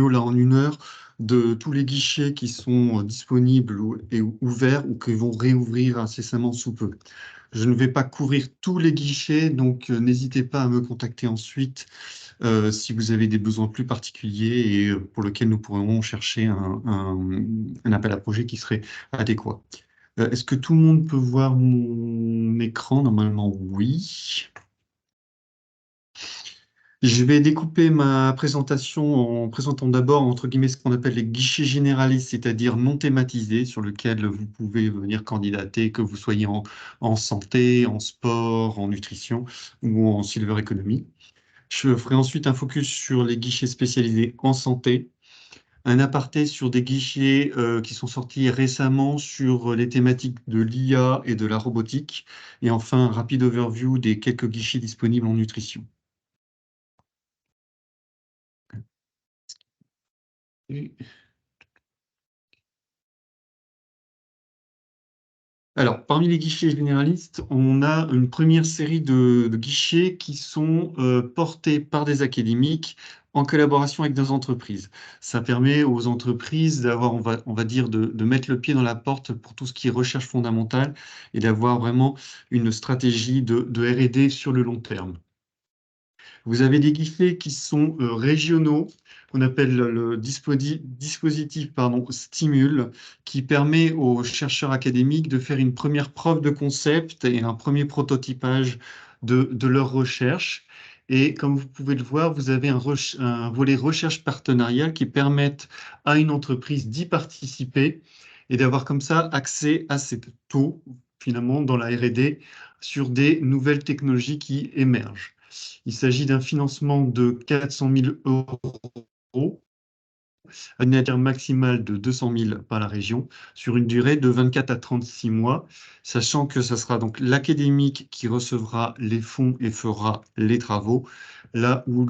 là en 1 heure de tous les guichets qui sont disponibles et ouverts ou qui vont réouvrir incessamment sous peu. Je ne vais pas couvrir tous les guichets, donc n'hésitez pas à me contacter ensuite si vous avez des besoins plus particuliers et pour lesquels nous pourrons chercher un appel à projet qui serait adéquat. Est-ce que tout le monde peut voir mon écran? Normalement, oui. Je vais découper ma présentation en présentant d'abord, entre guillemets, ce qu'on appelle les guichets généralistes, c'est-à-dire non thématisés, sur lesquels vous pouvez venir candidater, que vous soyez en santé, en sport, en nutrition ou en silver economy. Je ferai ensuite un focus sur les guichets spécialisés en santé, un aparté sur des guichets qui sont sortis récemment sur les thématiques de l'IA et de la robotique, et enfin un rapide overview des quelques guichets disponibles en nutrition. Alors, parmi les guichets généralistes, on a une première série de guichets qui sont portés par des académiques en collaboration avec des entreprises. Ça permet aux entreprises d'avoir, on va dire, de mettre le pied dans la porte pour tout ce qui est recherche fondamentale et d'avoir vraiment une stratégie de R&D sur le long terme. Vous avez des guichets qui sont régionaux, qu'on appelle le dispositif Stimule, qui permet aux chercheurs académiques de faire une première preuve de concept et un premier prototypage de leur recherche. Et comme vous pouvez le voir, vous avez un volet recherche partenariale qui permet à une entreprise d'y participer et d'avoir comme ça accès à ces taux, finalement, dans la R&D sur des nouvelles technologies qui émergent. Il s'agit d'un financement de 400 000 euros, à une aide maximale de 200 000 par la région, sur une durée de 24 à 36 mois, sachant que ce sera donc l'académique qui recevra les fonds et fera les travaux, là où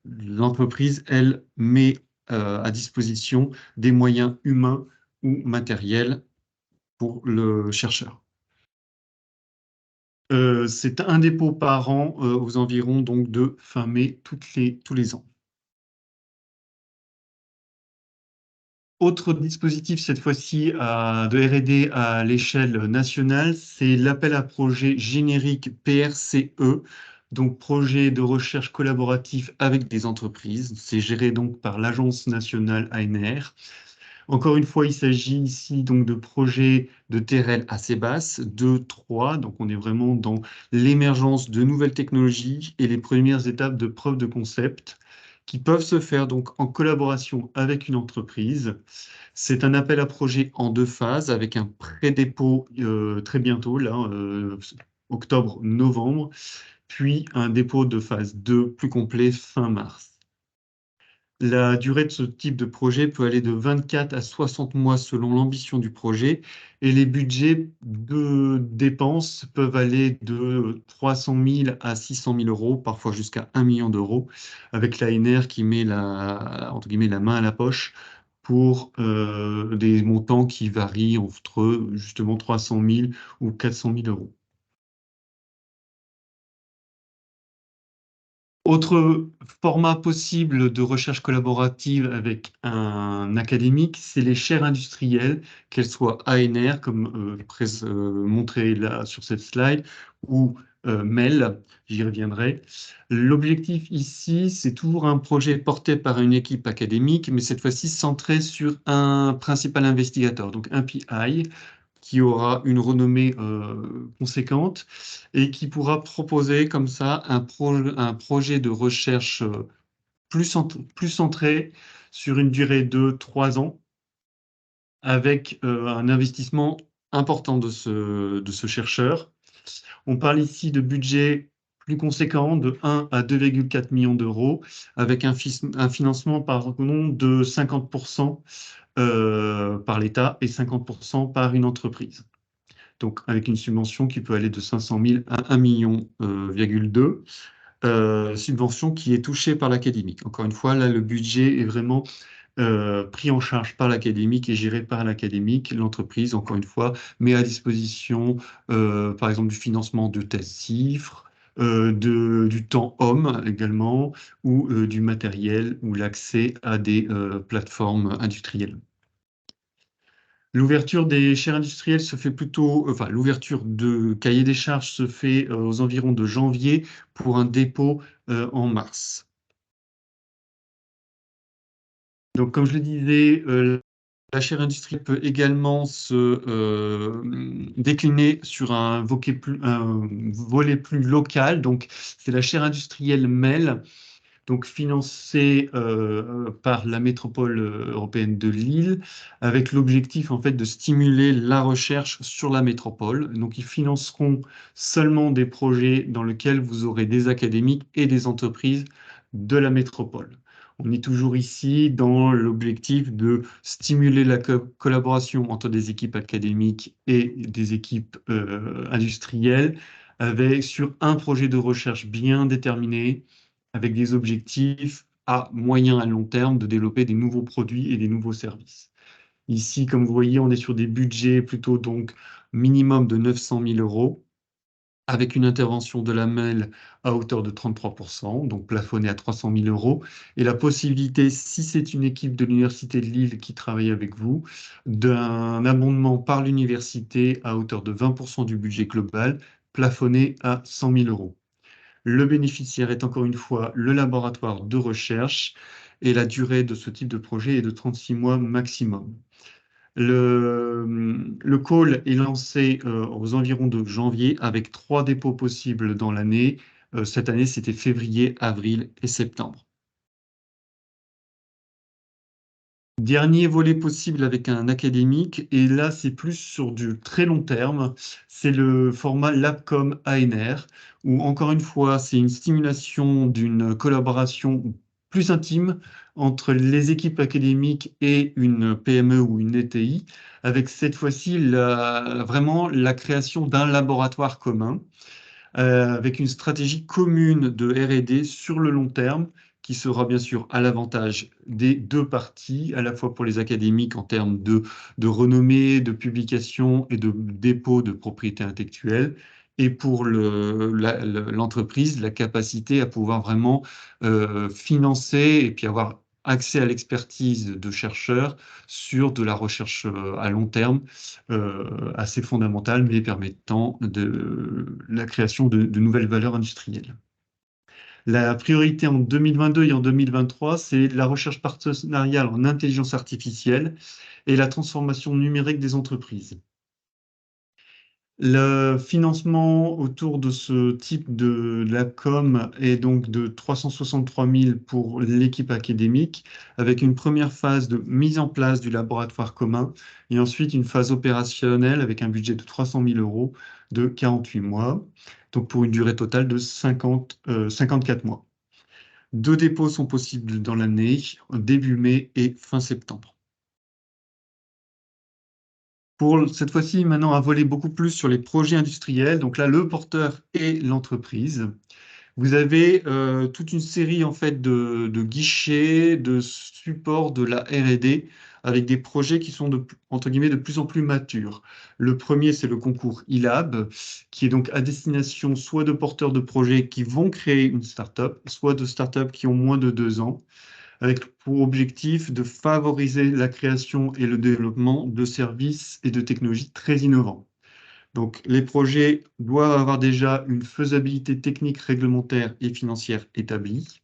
l'entreprise, elle, met à disposition des moyens humains ou matériels pour le chercheur. C'est un dépôt par an aux environs donc de fin mai tous les ans. Autre dispositif, cette fois-ci de R&D à l'échelle nationale, c'est l'appel à projet générique PRCE, donc projet de recherche collaboratif avec des entreprises. C'est géré donc par l'Agence nationale ANR. Encore une fois, il s'agit ici donc de projets de TRL assez basses, 2, 3, donc on est vraiment dans l'émergence de nouvelles technologies et les premières étapes de preuve de concept qui peuvent se faire donc en collaboration avec une entreprise. C'est un appel à projet en 2 phases avec un pré-dépôt très bientôt, là, octobre-novembre, puis un dépôt de phase 2 plus complet fin mars. La durée de ce type de projet peut aller de 24 à 60 mois selon l'ambition du projet et les budgets de dépenses peuvent aller de 300 000 à 600 000 euros, parfois jusqu'à 1 million d'euros, avec l'ANR qui met entre guillemets, la main à la poche pour des montants qui varient entre justement 300 000 ou 400 000 euros. Autre format possible de recherche collaborative avec un académique, c'est les chaires industrielles, qu'elles soient ANR, comme montré là sur cette slide, ou MEL, j'y reviendrai. L'objectif ici, c'est toujours un projet porté par une équipe académique, mais cette fois-ci centré sur un principal investigateur, donc un PI, qui aura une renommée conséquente et qui pourra proposer comme ça un projet de recherche plus centré sur une durée de 3 ans avec un investissement important de ce chercheur. On parle ici de budget plus conséquent de 1 à 2,4 millions d'euros avec un financement pardon, de 50% par l'État et 50% par une entreprise. Donc avec une subvention qui peut aller de 500 000 à 1,2 million, subvention qui est touchée par l'académique. Encore une fois, là, le budget est vraiment pris en charge par l'académique et géré par l'académique. L'entreprise, encore une fois, met à disposition, par exemple, du financement de tests chiffres, du temps homme également, ou du matériel ou l'accès à des plateformes industrielles. L'ouverture des chaires industrielles se fait plutôt, enfin, l'ouverture de cahier des charges se fait aux environs de janvier pour un dépôt en mars. Donc, comme je le disais, la chaire industrielle peut également se décliner sur un volet plus local. Donc, c'est la chaire industrielle MEL, donc financée par la métropole européenne de Lille, avec l'objectif en fait de stimuler la recherche sur la métropole. Donc, ils financeront seulement des projets dans lesquels vous aurez des académiques et des entreprises de la métropole. On est toujours ici dans l'objectif de stimuler la collaboration entre des équipes académiques et des équipes industrielles sur un projet de recherche bien déterminé, avec des objectifs à moyen et long terme de développer des nouveaux produits et des nouveaux services. Ici, comme vous voyez, on est sur des budgets plutôt donc minimum de 900 000 euros, avec une intervention de la MEL à hauteur de 33%, donc plafonnée à 300 000 euros, et la possibilité, si c'est une équipe de l'Université de Lille qui travaille avec vous, d'un abondement par l'université à hauteur de 20% du budget global, plafonné à 100 000 euros. Le bénéficiaire est encore une fois le laboratoire de recherche et la durée de ce type de projet est de 36 mois maximum. Le call est lancé aux environs de janvier avec 3 dépôts possibles dans l'année. Cette année, c'était février, avril et septembre. Dernier volet possible avec un académique, et là c'est plus sur du très long terme, c'est le format LabCom ANR, où encore une fois c'est une stimulation d'une collaboration plus intime entre les équipes académiques et une PME ou une ETI, avec cette fois-ci vraiment la création d'un laboratoire commun avec une stratégie commune de R&D sur le long terme, qui sera bien sûr à l'avantage des deux parties, à la fois pour les académiques en termes de renommée, de publication et de dépôt de propriété intellectuelle, et pour l'entreprise, la capacité à pouvoir vraiment financer et puis avoir accès à l'expertise de chercheurs sur de la recherche à long terme assez fondamentale, mais permettant la création de nouvelles valeurs industrielles. La priorité en 2022 et en 2023, c'est la recherche partenariale en intelligence artificielle et la transformation numérique des entreprises. Le financement autour de ce type de LabCom est donc de 363 000 pour l'équipe académique, avec une première phase de mise en place du laboratoire commun et ensuite une phase opérationnelle avec un budget de 300 000 euros de 48 mois, donc pour une durée totale de 54 mois. 2 dépôts sont possibles dans l'année, début mai et fin septembre. Pour cette fois-ci, maintenant, un volet beaucoup plus sur les projets industriels. Donc là, le porteur et l'entreprise. Vous avez toute une série en fait de guichets, de supports de la R&D avec des projets qui sont entre guillemets de plus en plus matures. Le premier, c'est le concours ILAB, qui est donc à destination soit de porteurs de projets qui vont créer une start-up, soit de start-up qui ont moins de 2 ans, avec pour objectif de favoriser la création et le développement de services et de technologies très innovants. Donc, les projets doivent avoir déjà une faisabilité technique, réglementaire et financière établie.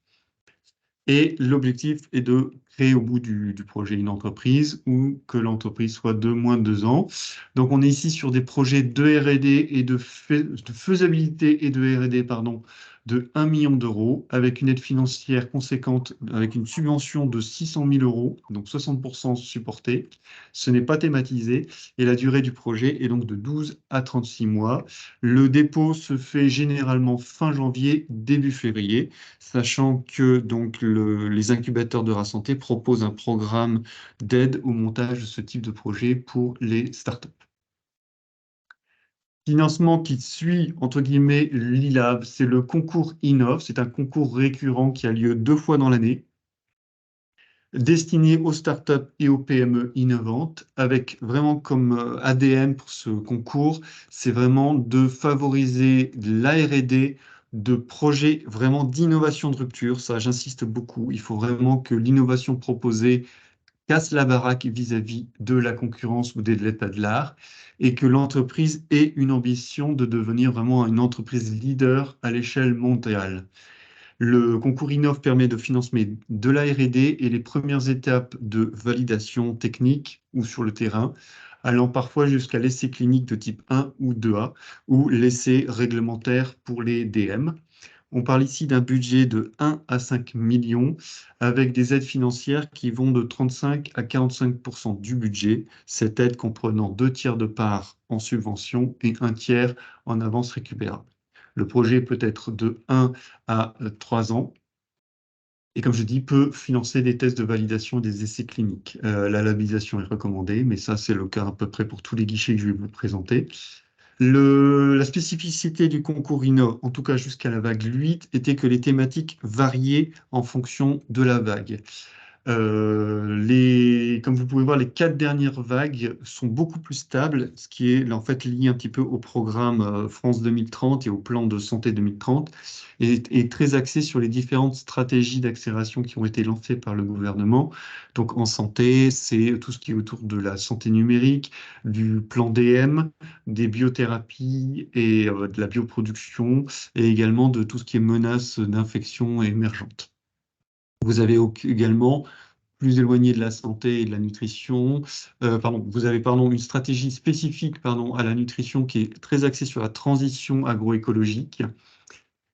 Et l'objectif est de créer au bout du projet une entreprise ou que l'entreprise soit de moins de 2 ans. Donc, on est ici sur des projets de R&D et de faisabilité et de R&D, pardon, de 1 million d'euros avec une aide financière conséquente, avec une subvention de 600 000 euros, donc 60% supporté. Ce n'est pas thématisé et la durée du projet est donc de 12 à 36 mois. Le dépôt se fait généralement fin janvier, début février, sachant que donc les incubateurs de Rasanté proposent un programme d'aide au montage de ce type de projet pour les startups. Financement qui suit, entre guillemets, l'ILAB, c'est le concours Innov, c'est un concours récurrent qui a lieu 2 fois dans l'année, destiné aux startups et aux PME innovantes, avec vraiment comme ADN pour ce concours, c'est vraiment de favoriser la R&D de projets vraiment d'innovation de rupture. Ça, j'insiste beaucoup. Il faut vraiment que l'innovation proposée casse la baraque vis-à-vis de la concurrence ou de l'état de l'art et que l'entreprise ait une ambition de devenir vraiment une entreprise leader à l'échelle mondiale. Le concours Innov permet de financer de la R&D et les premières étapes de validation technique ou sur le terrain, allant parfois jusqu'à l'essai clinique de type 1 ou 2A ou l'essai réglementaire pour les DM. On parle ici d'un budget de 1 à 5 millions avec des aides financières qui vont de 35 à 45% du budget, cette aide comprenant 2 tiers de part en subvention et 1 tiers en avance récupérable. Le projet peut être de 1 à 3 ans et, comme je dis, peut financer des tests de validation et des essais cliniques. La labellisation est recommandée, mais ça, c'est le cas à peu près pour tous les guichets que je vais vous présenter. La spécificité du concours Inno, en tout cas jusqu'à la vague 8, était que les thématiques variaient en fonction de la vague. Comme vous pouvez voir, les 4 dernières vagues sont beaucoup plus stables, ce qui est en fait lié un petit peu au programme France 2030 et au plan de santé 2030, et très axé sur les différentes stratégies d'accélération qui ont été lancées par le gouvernement. Donc en santé, c'est tout ce qui est autour de la santé numérique, du plan DM, des biothérapies et de la bioproduction, et également de tout ce qui est menace d'infection émergente. Vous avez également, plus éloigné de la santé et de la nutrition, vous avez une stratégie spécifique à la nutrition qui est très axée sur la transition agroécologique.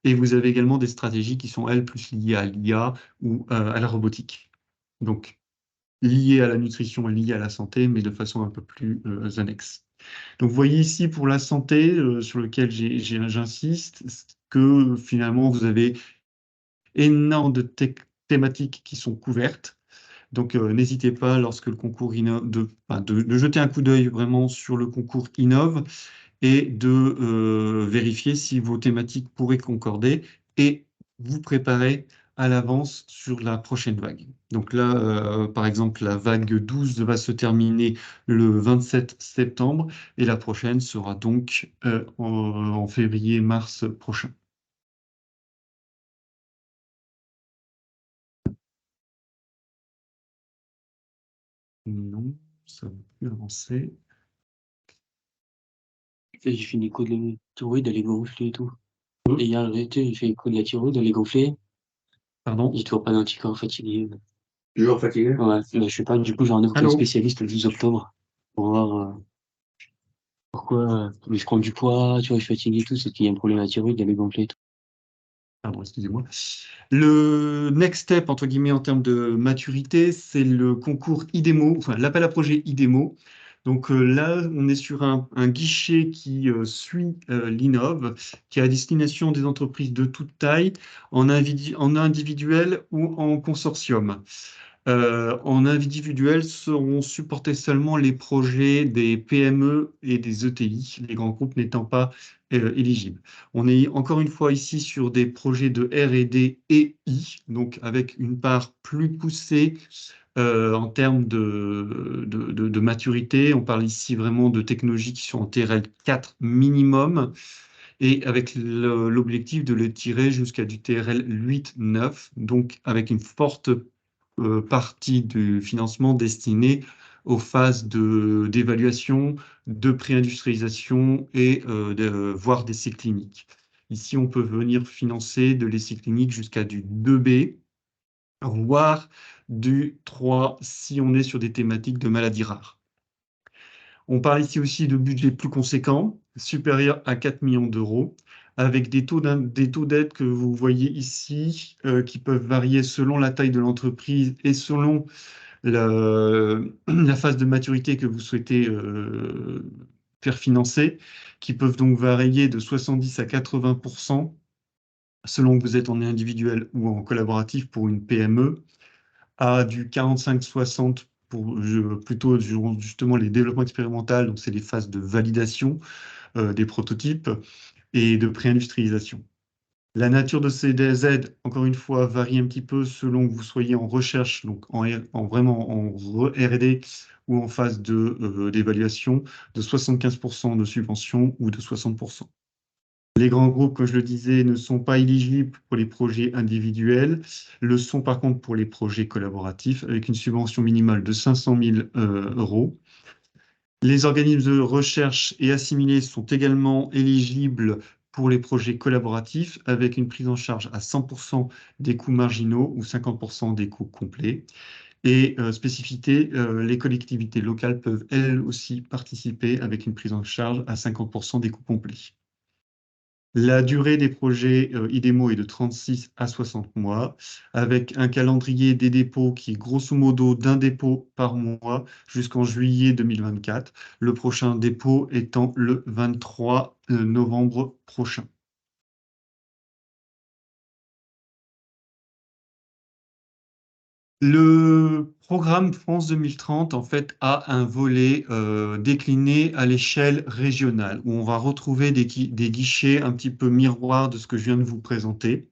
Et vous avez également des stratégies qui sont, elles, plus liées à l'IA ou à la robotique. Donc, liées à la nutrition et liées à la santé, mais de façon un peu plus annexe. Donc, vous voyez ici pour la santé, sur lequel j'insiste, que finalement, vous avez énormément de thématiques qui sont couvertes. Donc, n'hésitez pas, lorsque le concours Innov, de jeter un coup d'œil vraiment sur le concours Innov et de vérifier si vos thématiques pourraient concorder et vous préparer à l'avance sur la prochaine vague. Donc là, par exemple, la vague 12 va se terminer le 27 septembre et la prochaine sera donc en février-mars prochain. Non, ça ne va plus avancer. J'ai fait une écho de la thyroïde, elle est gonflée et tout. Et hier, j'ai fait écho de la thyroïde, elle est gonflée. Pardon? J'ai toujours pas d'anticorps fatigué. Toujours fatigué? Ouais, mais je sais pas, du coup, j'ai rendez-vous avec le Allô? spécialiste le 12 octobre pour voir pourquoi je prends du poids, tu vois, je suis fatigué et tout, c'est qu'il y a un problème à la thyroïde, elle est gonflée et tout. Pardon, excusez-moi. Le next step, entre guillemets, en termes de maturité, c'est le concours IDEMO, enfin l'appel à projet IDEMO. Donc là, on est sur un guichet qui suit l'Innov, qui est à destination des entreprises de toute taille, en individuel ou en consortium. En individuel seront supportés seulement les projets des PME et des ETI, les grands groupes n'étant pas éligibles. On est encore une fois ici sur des projets de R&D et I, donc avec une part plus poussée en termes de maturité. On parle ici vraiment de technologies qui sont en TRL 4 minimum, et avec l'objectif de les tirer jusqu'à du TRL 8-9, donc avec une forte partie du financement destinée aux phases d'évaluation, de pré-industrialisation et voire d'essais cliniques. Ici, on peut venir financer de l'essai clinique jusqu'à du 2B, voire du 3 si on est sur des thématiques de maladies rares. On parle ici aussi de budgets plus conséquents, supérieurs à 4 millions d'euros, avec des taux d'aide que vous voyez ici, qui peuvent varier selon la taille de l'entreprise et selon la phase de maturité que vous souhaitez faire financer, qui peuvent donc varier de 70 à 80% selon que vous êtes en individuel ou en collaboratif pour une PME, à du 45-60 pour plutôt justement les développements expérimentaux, donc c'est les phases de validation des prototypes et de pré-industrialisation. La nature de ces aides, encore une fois, varie un petit peu selon que vous soyez en recherche, donc vraiment en R&D ou en phase d'évaluation, de 75% de subvention ou de 60%. Les grands groupes, comme je le disais, ne sont pas éligibles pour les projets individuels, le sont par contre pour les projets collaboratifs, avec une subvention minimale de 500 000 euros. Les organismes de recherche et assimilés sont également éligibles pour les projets collaboratifs, avec une prise en charge à 100% des coûts marginaux ou 50% des coûts complets. Et spécificité, les collectivités locales peuvent elles aussi participer avec une prise en charge à 50% des coûts complets. La durée des projets IDEMO est de 36 à 60 mois, avec un calendrier des dépôts qui est grosso modo d'un dépôt par mois jusqu'en juillet 2024, le prochain dépôt étant le 23 novembre prochain. Le programme France 2030, en fait, a un volet décliné à l'échelle régionale, où on va retrouver des guichets un petit peu miroirs de ce que je viens de vous présenter.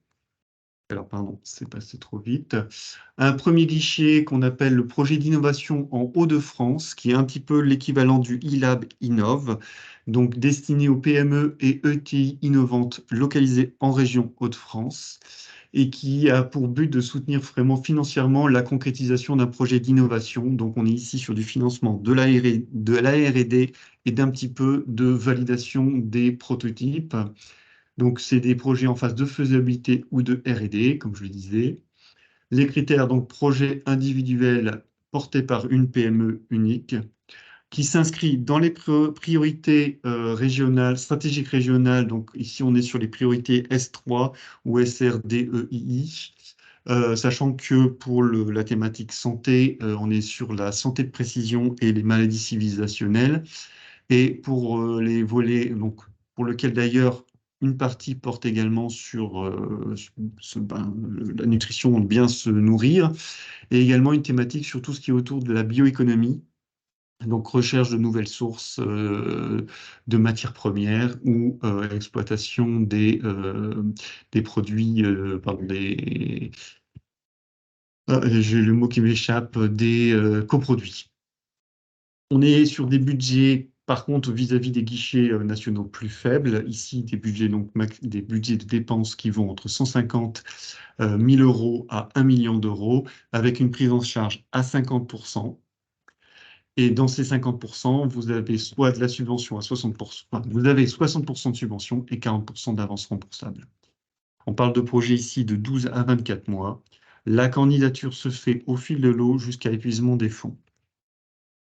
Alors, pardon, c'est passé trop vite. Un premier guichet qu'on appelle le projet d'innovation en Hauts-de-France, qui est un petit peu l'équivalent du e-Lab Innov, donc destiné aux PME et ETI innovantes localisées en région Hauts-de-France, et qui a pour but de soutenir vraiment financièrement la concrétisation d'un projet d'innovation. Donc, on est ici sur du financement de la R&D et d'un petit peu de validation des prototypes. Donc, c'est des projets en phase de faisabilité ou de R&D, comme je le disais. Les critères, donc, projet individuel porté par une PME unique, qui s'inscrit dans les priorités régionales, stratégiques régionales. Donc, ici, on est sur les priorités S3 ou SRDEII. Sachant que pour la thématique santé, on est sur la santé de précision et les maladies civilisationnelles. Et pour les volets, donc, pour lequel d'ailleurs une partie porte également sur la nutrition, bien se nourrir, et également une thématique sur tout ce qui est autour de la bioéconomie, donc recherche de nouvelles sources de matières premières ou exploitation des produits, pardon, j'ai le mot qui m'échappe, des coproduits. On est sur des budgets, par contre, vis-à-vis des guichets nationaux plus faibles. Ici, des budgets, donc, des budgets de dépenses qui vont entre 150 000 euros à 1 million d'euros, avec une prise en charge à 50%. Et dans ces 50%, vous avez soit de la subvention à 60%, enfin, vous avez 60% de subvention et 40% d'avance remboursable. On parle de projets ici de 12 à 24 mois. La candidature se fait au fil de l'eau jusqu'à épuisement des fonds.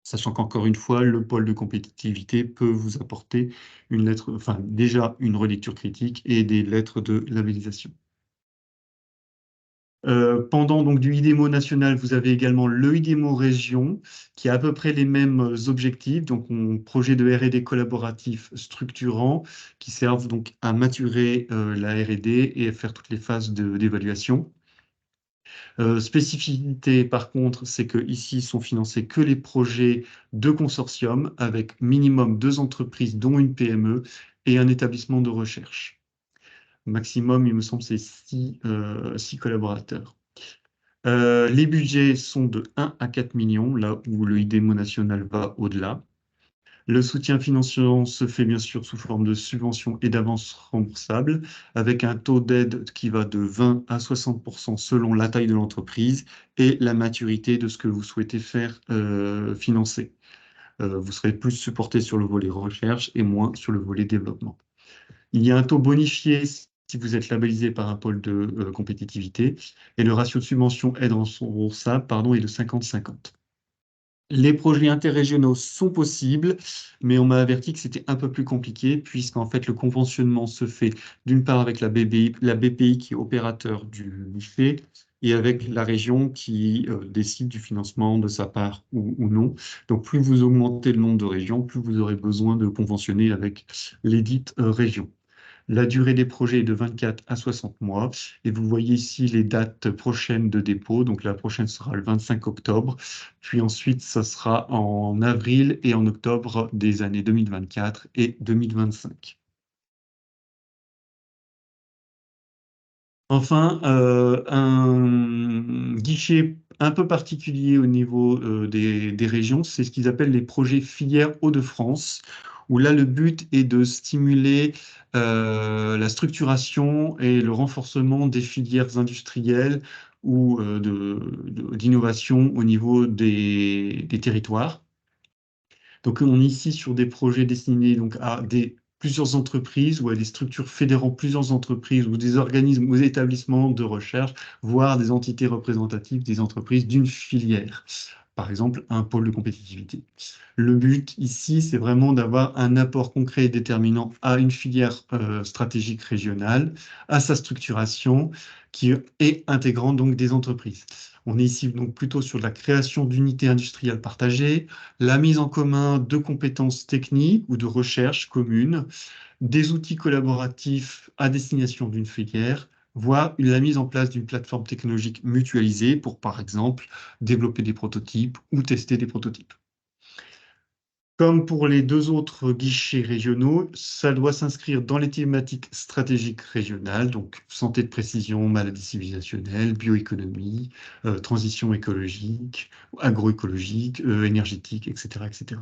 Sachant qu'encore une fois, le pôle de compétitivité peut vous apporter une lettre, enfin déjà une relecture critique et des lettres de labellisation. Pendant donc du IDEMO national, vous avez également le IDEMO région qui a à peu près les mêmes objectifs, donc un projet de R&D collaboratif structurant qui servent donc à maturer la R&D et à faire toutes les phases d'évaluation. Spécificité, par contre, c'est que ici sont financés que les projets de consortium avec minimum 2 entreprises, dont une PME et un établissement de recherche. Maximum, il me semble, c'est 6 collaborateurs. Les budgets sont de 1 à 4 millions, là où le IDEMO national va au-delà. Le soutien financier se fait bien sûr sous forme de subventions et d'avances remboursables, avec un taux d'aide qui va de 20 à 60% selon la taille de l'entreprise et la maturité de ce que vous souhaitez faire financer. Vous serez plus supporté sur le volet recherche et moins sur le volet développement. Il y a un taux bonifié si vous êtes labellisé par un pôle de compétitivité et le ratio de subvention aide remboursable est de 50-50. Les projets interrégionaux sont possibles, mais on m'a averti que c'était un peu plus compliqué, puisqu'en fait, le conventionnement se fait d'une part avec la BPI qui est opérateur du lycée, et avec la région qui décide du financement de sa part ou non. Donc, plus vous augmentez le nombre de régions, plus vous aurez besoin de conventionner avec les dites régions. La durée des projets est de 24 à 60 mois. Et vous voyez ici les dates prochaines de dépôt. Donc la prochaine sera le 25 octobre. Puis ensuite, ça sera en avril et en octobre des années 2024 et 2025. Enfin, un guichet un peu particulier au niveau des régions, c'est ce qu'ils appellent les projets filières Hauts-de-France, où là, le but est de stimuler la structuration et le renforcement des filières industrielles ou d'innovation au niveau des territoires. Donc, on est ici sur des projets destinés donc, à plusieurs entreprises ou à des structures fédérant plusieurs entreprises ou des organismes ou des établissements de recherche, voire des entités représentatives des entreprises d'une filière. Par exemple, un pôle de compétitivité. Le but ici, c'est vraiment d'avoir un apport concret et déterminant à une filière stratégique régionale, à sa structuration, qui est intégrant donc des entreprises. On est ici donc plutôt sur la création d'unités industrielles partagées, la mise en commun de compétences techniques ou de recherche communes, des outils collaboratifs à destination d'une filière, voire la mise en place d'une plateforme technologique mutualisée pour, par exemple, développer des prototypes ou tester des prototypes. Comme pour les deux autres guichets régionaux, ça doit s'inscrire dans les thématiques stratégiques régionales, donc santé de précision, maladies civilisationnelles, bioéconomie, transition écologique, agroécologique, énergétique, etc., etc.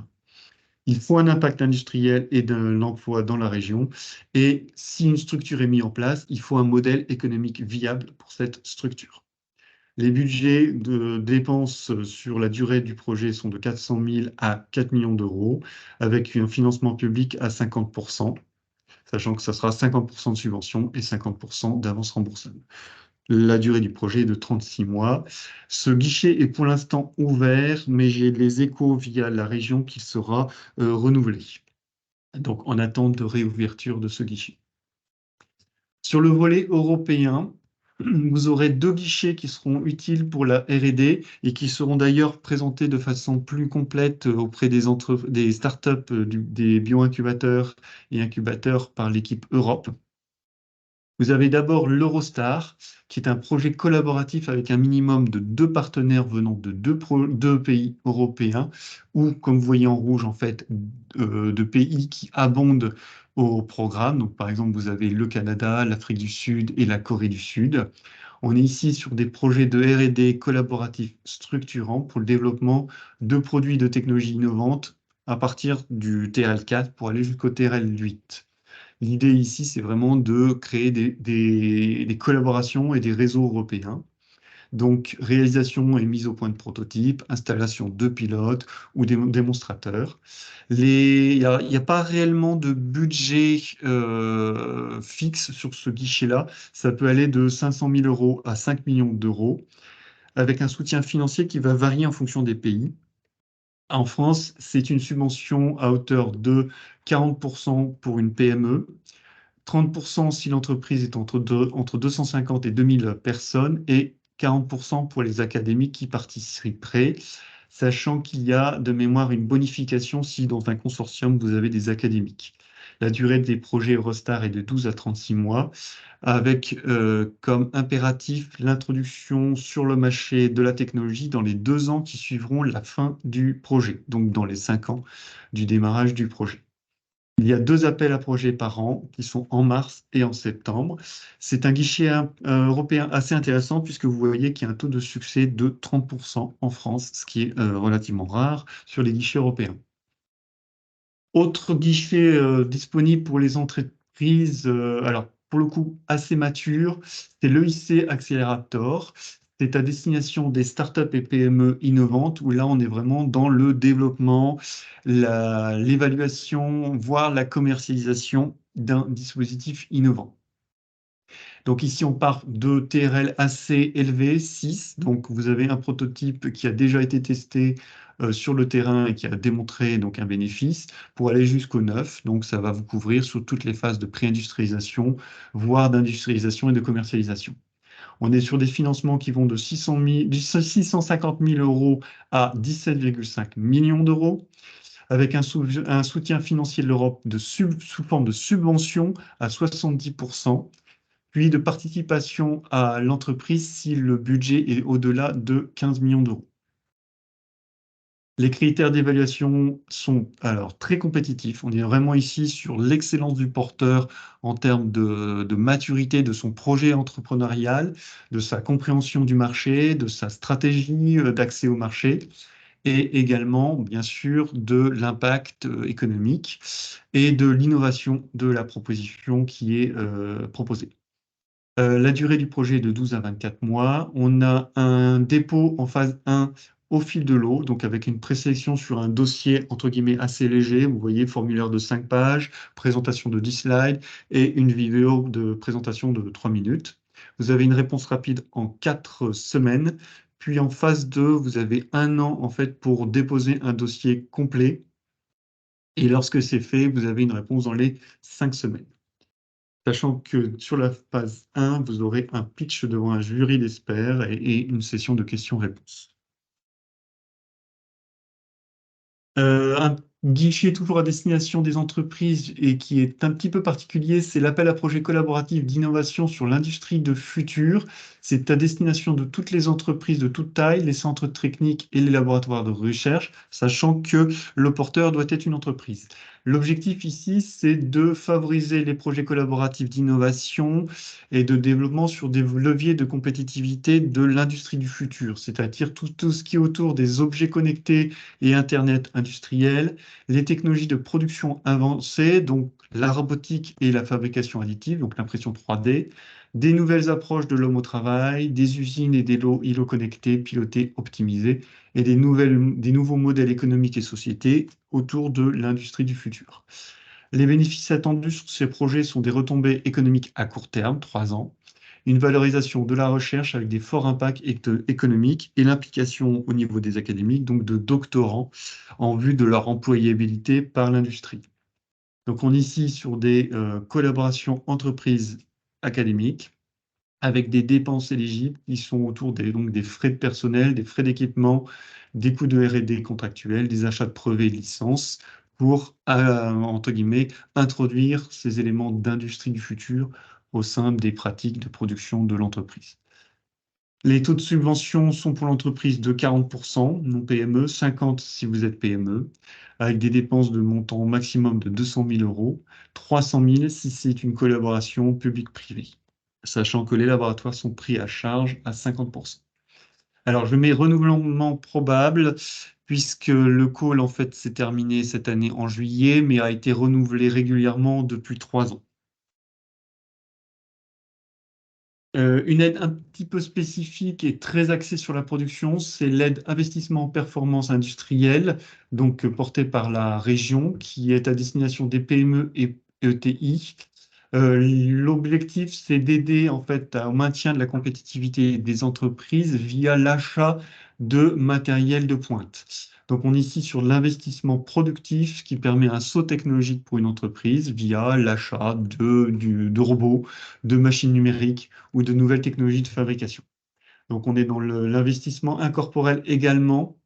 Il faut un impact industriel et de l'emploi dans la région. Et si une structure est mise en place, il faut un modèle économique viable pour cette structure. Les budgets de dépenses sur la durée du projet sont de 400 000 à 4 millions d'euros, avec un financement public à 50%, sachant que ça sera 50% de subvention et 50% d'avance remboursable. La durée du projet est de 36 mois. Ce guichet est pour l'instant ouvert, mais j'ai les échos via la région qu'il sera renouvelé. Donc, en attente de réouverture de ce guichet. Sur le volet européen, vous aurez deux guichets qui seront utiles pour la R&D et qui seront d'ailleurs présentés de façon plus complète auprès des startups, des bio-incubateurs et incubateurs par l'équipe Europe. Vous avez d'abord l'Eurostar, qui est un projet collaboratif avec un minimum de 2 partenaires venant de deux pays européens, ou, comme vous voyez en rouge, en fait, de pays qui abondent au programme. Donc, par exemple, vous avez le Canada, l'Afrique du Sud et la Corée du Sud. On est ici sur des projets de R&D collaboratifs structurants pour le développement de produits de technologies innovantes à partir du TRL4 pour aller jusqu'au TRL8. L'idée ici, c'est vraiment de créer des collaborations et des réseaux européens. Donc, réalisation et mise au point de prototypes, installation de pilotes ou des démonstrateurs. Il n'y a pas réellement de budget fixe sur ce guichet-là. Ça peut aller de 500 000 euros à 5 millions d'euros, avec un soutien financier qui va varier en fonction des pays. En France, c'est une subvention à hauteur de 40% pour une PME, 30% si l'entreprise est entre 250 et 2000 personnes et 40% pour les académiques qui participeraient, sachant qu'il y a de mémoire une bonification si dans un consortium vous avez des académiques. La durée des projets Eurostar est de 12 à 36 mois, avec comme impératif l'introduction sur le marché de la technologie dans les 2 ans qui suivront la fin du projet, donc dans les 5 ans du démarrage du projet. Il y a 2 appels à projets par an qui sont en mars et en septembre. C'est un guichet européen assez intéressant puisque vous voyez qu'il y a un taux de succès de 30% en France, ce qui est relativement rare sur les guichets européens. Autre guichet disponible pour les entreprises, alors pour le coup assez mature, c'est l'EIC Accelerator. C'est à destination des startups et PME innovantes où là on est vraiment dans le développement, l'évaluation, voire la commercialisation d'un dispositif innovant. Donc ici, on part de TRL assez élevé, 6. Donc vous avez un prototype qui a déjà été testé sur le terrain et qui a démontré donc un bénéfice pour aller jusqu'au 9. Donc ça va vous couvrir sur toutes les phases de pré-industrialisation, voire d'industrialisation et de commercialisation. On est sur des financements qui vont de 650 000 euros à 17,5 millions d'euros, avec un soutien financier de l'Europe sous forme de subvention à 70%, puis de participation à l'entreprise si le budget est au-delà de 15 millions d'euros. Les critères d'évaluation sont alors très compétitifs. On est vraiment ici sur l'excellence du porteur en termes de maturité de son projet entrepreneurial, de sa compréhension du marché, de sa stratégie d'accès au marché. et également, bien sûr, de l'impact économique et de l'innovation de la proposition qui est proposée. La durée du projet est de 12 à 24 mois. On a un dépôt en phase 1 au fil de l'eau, donc avec une présélection sur un dossier entre guillemets assez léger. Vous voyez, formulaire de 5 pages, présentation de 10 slides et une vidéo de présentation de 3 minutes. Vous avez une réponse rapide en 4 semaines. Puis en phase 2, vous avez un an en fait pour déposer un dossier complet. Et lorsque c'est fait, vous avez une réponse dans les 5 semaines. Sachant que sur la phase 1, vous aurez un pitch devant un jury d'experts et une session de questions-réponses. Un guichet toujours à destination des entreprises et qui est un petit peu particulier, c'est l'appel à projet collaboratif d'innovation sur l'industrie de futur. C'est à destination de toutes les entreprises de toute taille, les centres techniques et les laboratoires de recherche, sachant que le porteur doit être une entreprise. L'objectif ici, c'est de favoriser les projets collaboratifs d'innovation et de développement sur des leviers de compétitivité de l'industrie du futur, c'est-à-dire tout ce qui est autour des objets connectés et Internet industriel, les technologies de production avancées, donc la robotique et la fabrication additive, donc l'impression 3D, des nouvelles approches de l'homme au travail, des usines et des îlots connectés, pilotés, optimisés, et des nouveaux modèles économiques et sociétés autour de l'industrie du futur. Les bénéfices attendus sur ces projets sont des retombées économiques à court terme, 3 ans, une valorisation de la recherche avec des forts impacts économiques et l'implication au niveau des académiques, donc de doctorants, en vue de leur employabilité par l'industrie. Donc on est ici sur des collaborations entreprises académiques avec des dépenses éligibles qui sont autour donc des frais de personnel, des frais d'équipement, des coûts de R&D contractuels, des achats de brevets et de licences pour, entre guillemets, introduire ces éléments d'industrie du futur au sein des pratiques de production de l'entreprise. Les taux de subvention sont pour l'entreprise de 40%, non PME, 50% si vous êtes PME, avec des dépenses de montant maximum de 200 000 euros, 300 000 si c'est une collaboration publique-privée, sachant que les laboratoires sont pris à charge à 50%. Alors, je mets renouvellement probable, puisque le call, en fait, s'est terminé cette année en juillet, mais a été renouvelé régulièrement depuis 3 ans. Une aide un petit peu spécifique et très axée sur la production, c'est l'aide investissement en performance industrielle, donc portée par la région, qui est à destination des PME et ETI. L'objectif, c'est d'aider en fait au maintien de la compétitivité des entreprises via l'achat de matériel de pointe. Donc, on est ici sur l'investissement productif qui permet un saut technologique pour une entreprise via l'achat de robots, de machines numériques ou de nouvelles technologies de fabrication. Donc, on est dans l'investissement incorporel également,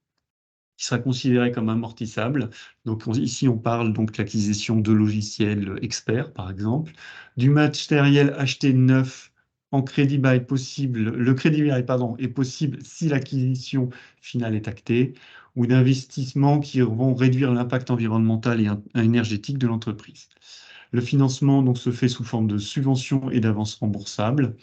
qui sera considéré comme amortissable. Donc, ici, on parle donc de l'acquisition de logiciels experts, par exemple, du matériel acheté neuf en crédit bail possible. Le crédit bail, pardon, est possible si l'acquisition finale est actée, ou d'investissements qui vont réduire l'impact environnemental et énergétique de l'entreprise. Le financement donc, se fait sous forme de subventions et d'avances remboursables.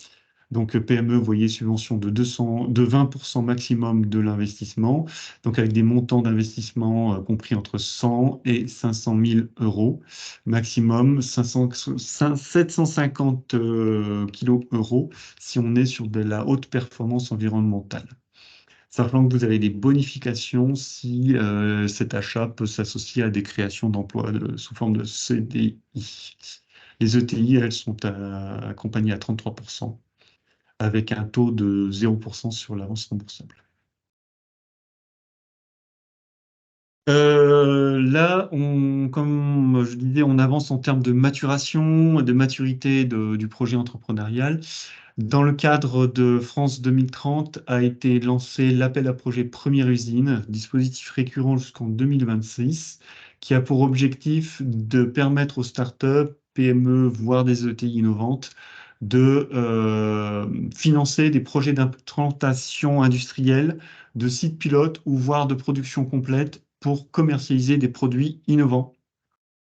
Donc PME, vous voyez, subvention de 20% maximum de l'investissement, donc avec des montants d'investissement compris entre 100 et 500 000 euros, maximum 750 kilos euros si on est sur de la haute performance environnementale. Sachant que vous avez des bonifications si cet achat peut s'associer à des créations d'emplois sous forme de CDI. Les ETI, elles, sont accompagnées à 33%, avec un taux de 0% sur l'avance remboursable. Là, comme je disais, on avance en termes de maturation, de maturité du projet entrepreneurial. Dans le cadre de France 2030, a été lancé l'appel à projet Première Usine, dispositif récurrent jusqu'en 2026, qui a pour objectif de permettre aux startups, PME, voire des ETI innovantes, de financer des projets d'implantation industrielle, de sites pilotes ou voire de production complète pour commercialiser des produits innovants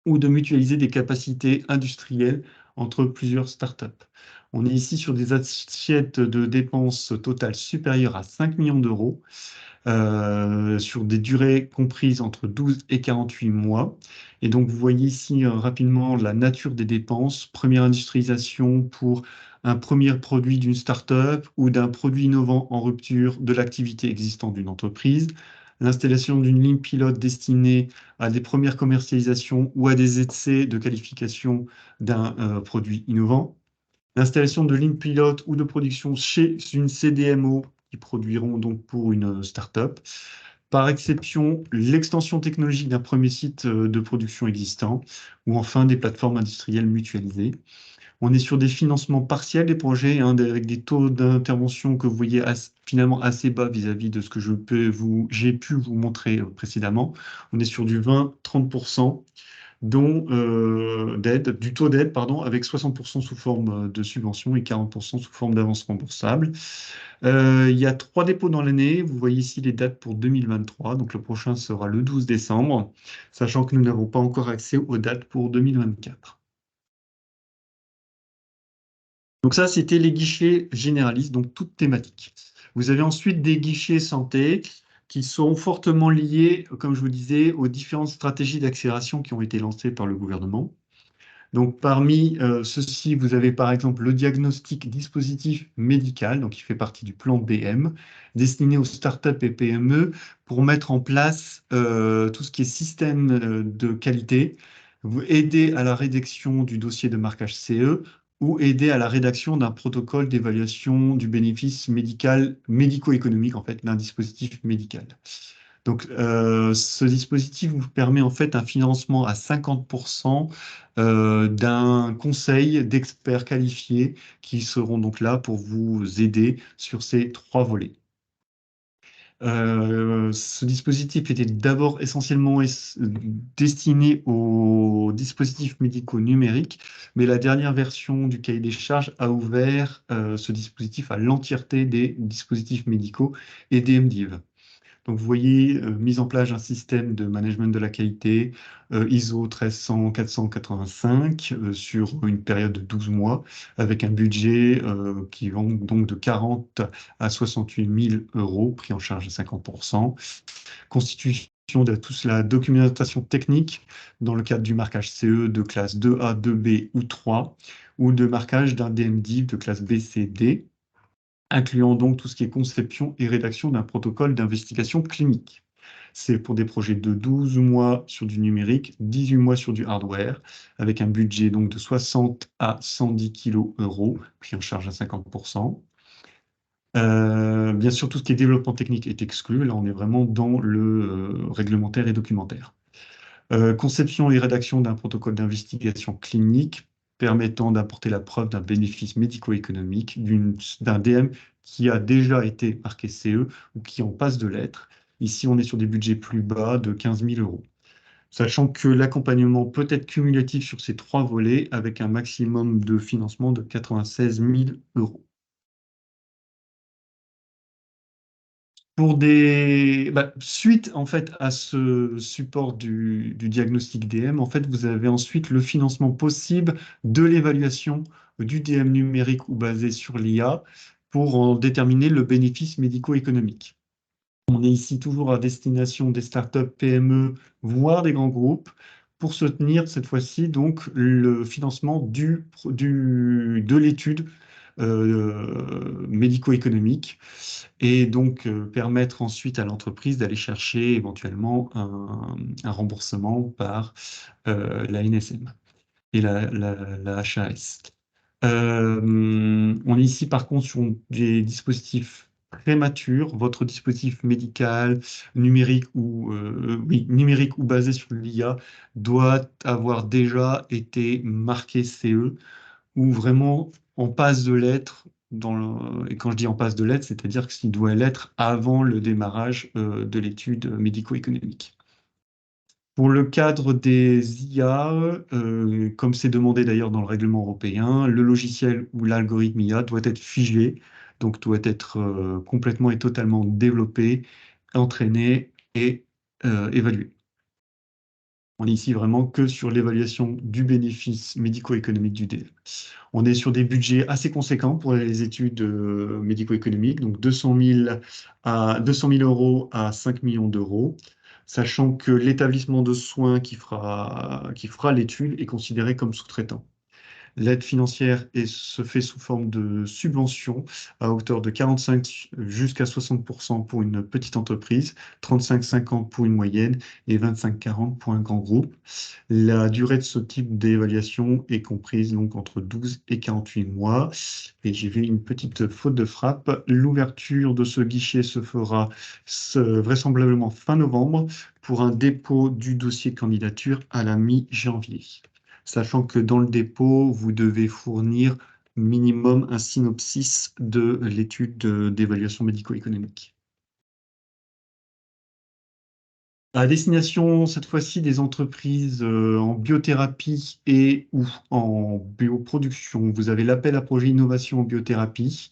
ou de mutualiser des capacités industrielles entre plusieurs startups. On est ici sur des assiettes de dépenses totales supérieures à 5 millions d'euros, sur des durées comprises entre 12 et 48 mois. Et donc, vous voyez ici rapidement la nature des dépenses. Première industrialisation pour un premier produit d'une start-up ou d'un produit innovant en rupture de l'activité existante d'une entreprise. L'installation d'une ligne pilote destinée à des premières commercialisations ou à des essais de qualification d'un produit innovant. L'installation de lignes pilotes ou de production chez une CDMO qui produiront donc pour une start-up. Par exception, l'extension technologique d'un premier site de production existant ou enfin des plateformes industrielles mutualisées. On est sur des financements partiels des projets hein, avec des taux d'intervention que vous voyez finalement assez bas vis-à-vis de ce que j'ai pu vous montrer précédemment. On est sur du 20-30% dont du taux d'aide, pardon, avec 60% sous forme de subvention et 40% sous forme d'avance remboursable. Il y a 3 dépôts dans l'année. Vous voyez ici les dates pour 2023. Donc le prochain sera le 12 décembre, sachant que nous n'avons pas encore accès aux dates pour 2024. Donc ça, c'était les guichets généralistes, donc toutes thématiques. Vous avez ensuite des guichets santé qui sont fortement liés, comme je vous disais, aux différentes stratégies d'accélération qui ont été lancées par le gouvernement. Donc, parmi ceux-ci, vous avez par exemple le diagnostic dispositif médical, donc qui fait partie du plan BM, destiné aux startups et PME pour mettre en place tout ce qui est système de qualité, vous aider à la rédaction du dossier de marquage CE ou aider à la rédaction d'un protocole d'évaluation du bénéfice médical, médico-économique, en fait, d'un dispositif médical. Donc, ce dispositif vous permet en fait un financement à 50% d'un conseil d'experts qualifiés qui seront donc là pour vous aider sur ces 3 volets. Ce dispositif était d'abord essentiellement destiné aux dispositifs médicaux numériques, mais la dernière version du cahier des charges a ouvert ce dispositif à l'entièreté des dispositifs médicaux et des MDIV. Donc, vous voyez, mise en place un système de management de la qualité ISO 13100-485 sur une période de 12 mois, avec un budget qui va donc de 40 à 68 000 euros, pris en charge à 50%. Constitution de toute la documentation technique dans le cadre du marquage CE de classe 2A, 2B ou 3, ou de marquage d'un DMDIV de classe B, C, D, incluant donc tout ce qui est conception et rédaction d'un protocole d'investigation clinique. C'est pour des projets de 12 mois sur du numérique, 18 mois sur du hardware, avec un budget donc de 60 à 110 kg pris en charge à 50%. Bien sûr, tout ce qui est développement technique est exclu. Là, on est vraiment dans le réglementaire et documentaire. Conception et rédaction d'un protocole d'investigation clinique permettant d'apporter la preuve d'un bénéfice médico-économique d'un DM qui a déjà été marqué CE ou qui en passe de l'être. Ici, on est sur des budgets plus bas de 15 000 euros. Sachant que l'accompagnement peut être cumulatif sur ces 3 volets avec un maximum de financement de 96 000 euros. Suite en fait à ce support du diagnostic DM, en fait, vous avez ensuite le financement possible de l'évaluation du DM numérique ou basé sur l'IA pour en déterminer le bénéfice médico-économique. On est ici toujours à destination des startups, PME, voire des grands groupes, pour soutenir cette fois-ci donc le financement de l'étude médico-économique et donc permettre ensuite à l'entreprise d'aller chercher éventuellement un remboursement par la NSM et la HAS. On est ici par contre sur des dispositifs très matures. Votre dispositif médical, numérique ou basé sur l'IA doit avoir déjà été marqué CE ou vraiment en passe de l'être. Et quand je dis en passe de l'être, c'est-à-dire qu'il doit l'être avant le démarrage de l'étude médico-économique. Pour le cadre des IA, comme c'est demandé d'ailleurs dans le règlement européen, le logiciel ou l'algorithme IA doit être figé, donc doit être complètement et totalement développé, entraîné et évalué. On est ici vraiment que sur l'évaluation du bénéfice médico-économique du DL. On est sur des budgets assez conséquents pour les études médico-économiques, donc 200 000 euros à 5 millions d'euros, sachant que l'établissement de soins qui fera l'étude est considéré comme sous-traitant. L'aide financière se fait sous forme de subvention à hauteur de 45 jusqu'à 60% pour une petite entreprise, 35-50 pour une moyenne et 25-40 pour un grand groupe. La durée de ce type d'évaluation est comprise donc entre 12 et 48 mois. Et j'ai vu une petite faute de frappe. L'ouverture de ce guichet se fera vraisemblablement fin novembre pour un dépôt du dossier de candidature à la mi-janvier. Sachant que dans le dépôt, vous devez fournir minimum un synopsis de l'étude d'évaluation médico-économique. À destination, cette fois-ci, des entreprises en biothérapie et ou en bioproduction. Vous avez l'appel à projet innovation en biothérapie,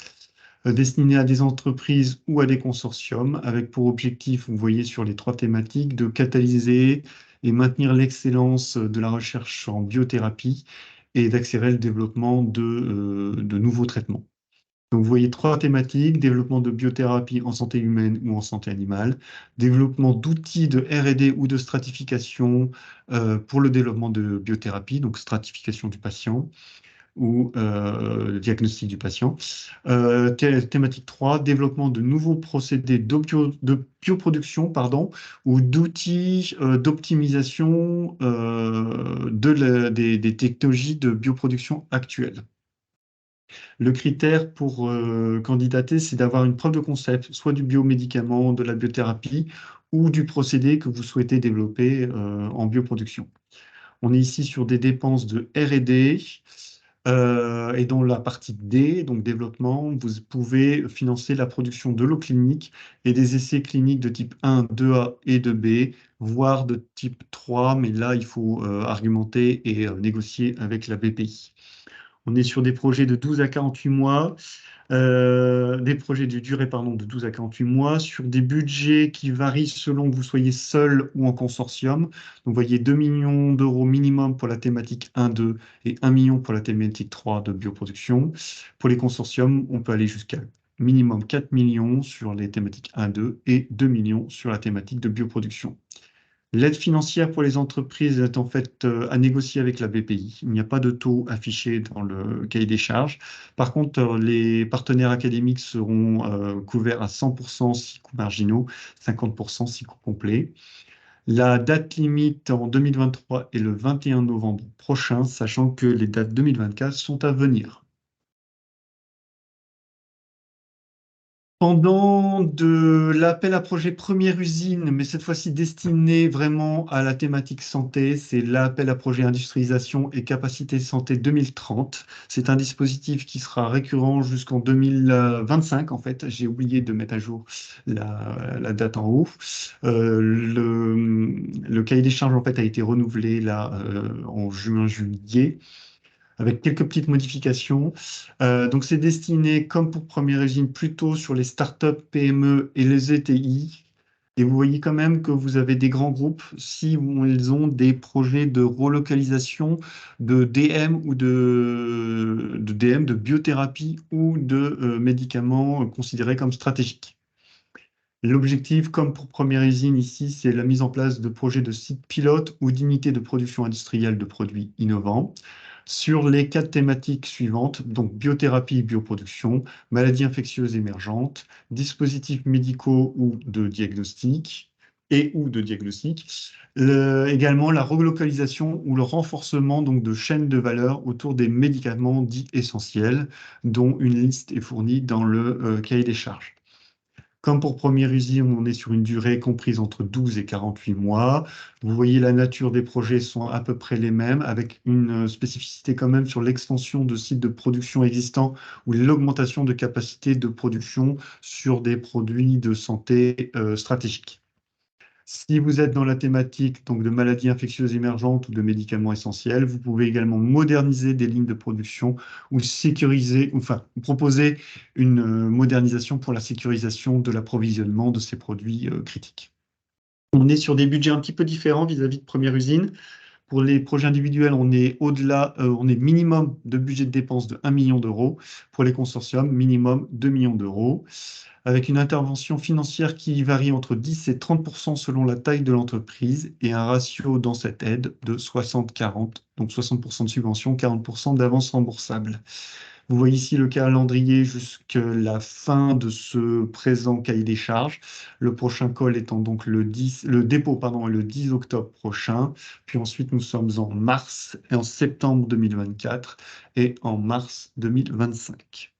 destiné à des entreprises ou à des consortiums, avec pour objectif, vous voyez sur les trois thématiques, de catalyser et maintenir l'excellence de la recherche en biothérapie et d'accélérer le développement de nouveaux traitements. Donc, vous voyez trois thématiques: développement de biothérapie en santé humaine ou en santé animale, développement d'outils de R&D ou de stratification pour le développement de biothérapie, donc stratification du patient ou diagnostic du patient. Thématique 3, développement de nouveaux procédés de bioproduction, pardon, ou d'outils d'optimisation des technologies de bioproduction actuelles. Le critère pour candidater, c'est d'avoir une preuve de concept, soit du biomédicament, de la biothérapie, ou du procédé que vous souhaitez développer en bioproduction. On est ici sur des dépenses de R&D, et dans la partie D, donc développement, vous pouvez financer la production de l'eau clinique et des essais cliniques de type 1, 2A et 2B, voire de type 3, mais là, il faut argumenter et négocier avec la BPI. On est sur des projets de 12 à 48 mois, des projets de durée pardon, de 12 à 48 mois, sur des budgets qui varient selon que vous soyez seul ou en consortium. Donc, vous voyez 2 millions d'euros minimum pour la thématique 1-2 et 1 million pour la thématique 3 de bioproduction. Pour les consortiums, on peut aller jusqu'à minimum 4 millions sur les thématiques 1-2 et 2 millions sur la thématique de bioproduction. L'aide financière pour les entreprises est en fait à négocier avec la BPI. Il n'y a pas de taux affiché dans le cahier des charges. Par contre, les partenaires académiques seront couverts à 100% si coûts marginaux, 50% si coûts complets. La date limite en 2023 est le 21 novembre prochain, sachant que les dates 2024 sont à venir. Pendant de l'appel à projet première usine, mais cette fois-ci destiné vraiment à la thématique santé, c'est l'appel à projet industrialisation et capacité santé 2030. C'est un dispositif qui sera récurrent jusqu'en 2025, en fait. J'ai oublié de mettre à jour la date en haut. Le cahier des charges, en fait, a été renouvelé là, en juin-juillet, avec quelques petites modifications. Donc, c'est destiné, comme pour Première Usine, plutôt sur les startups, PME et les ETI. Et vous voyez quand même que vous avez des grands groupes si ils ont des projets de relocalisation de DM ou de DM, de biothérapie ou de médicaments considérés comme stratégiques. L'objectif, comme pour Première Usine ici, c'est la mise en place de projets de sites pilotes ou d'unités de production industrielle de produits innovants sur les quatre thématiques suivantes, donc biothérapie et bioproduction, maladies infectieuses émergentes, dispositifs médicaux ou de diagnostic également la relocalisation ou le renforcement donc, de chaînes de valeur autour des médicaments dits essentiels, dont une liste est fournie dans le cahier des charges. Comme pour première usine, on est sur une durée comprise entre 12 et 48 mois. Vous voyez, la nature des projets sont à peu près les mêmes, avec une spécificité quand même sur l'extension de sites de production existants ou l'augmentation de capacité de production sur des produits de santé stratégiques. Si vous êtes dans la thématique donc, de maladies infectieuses émergentes ou de médicaments essentiels, vous pouvez également moderniser des lignes de production ou sécuriser, enfin, proposer une modernisation pour la sécurisation de l'approvisionnement de ces produits critiques. On est sur des budgets un petit peu différents vis-à-vis de première usine. Pour les projets individuels, on est au-delà, on est minimum de budget de dépenses de 1 million d'euros. Pour les consortiums, minimum 2 millions d'euros, avec une intervention financière qui varie entre 10 et 30 selon la taille de l'entreprise et un ratio dans cette aide de 60-40, donc 60 de subvention, 40 d'avance remboursable. Vous voyez ici le calendrier jusqu'à la fin de ce présent cahier des charges. Le prochain call étant donc le dépôt, pardon, est le 10 octobre prochain. Puis ensuite, nous sommes en mars et en septembre 2024 et en mars 2025.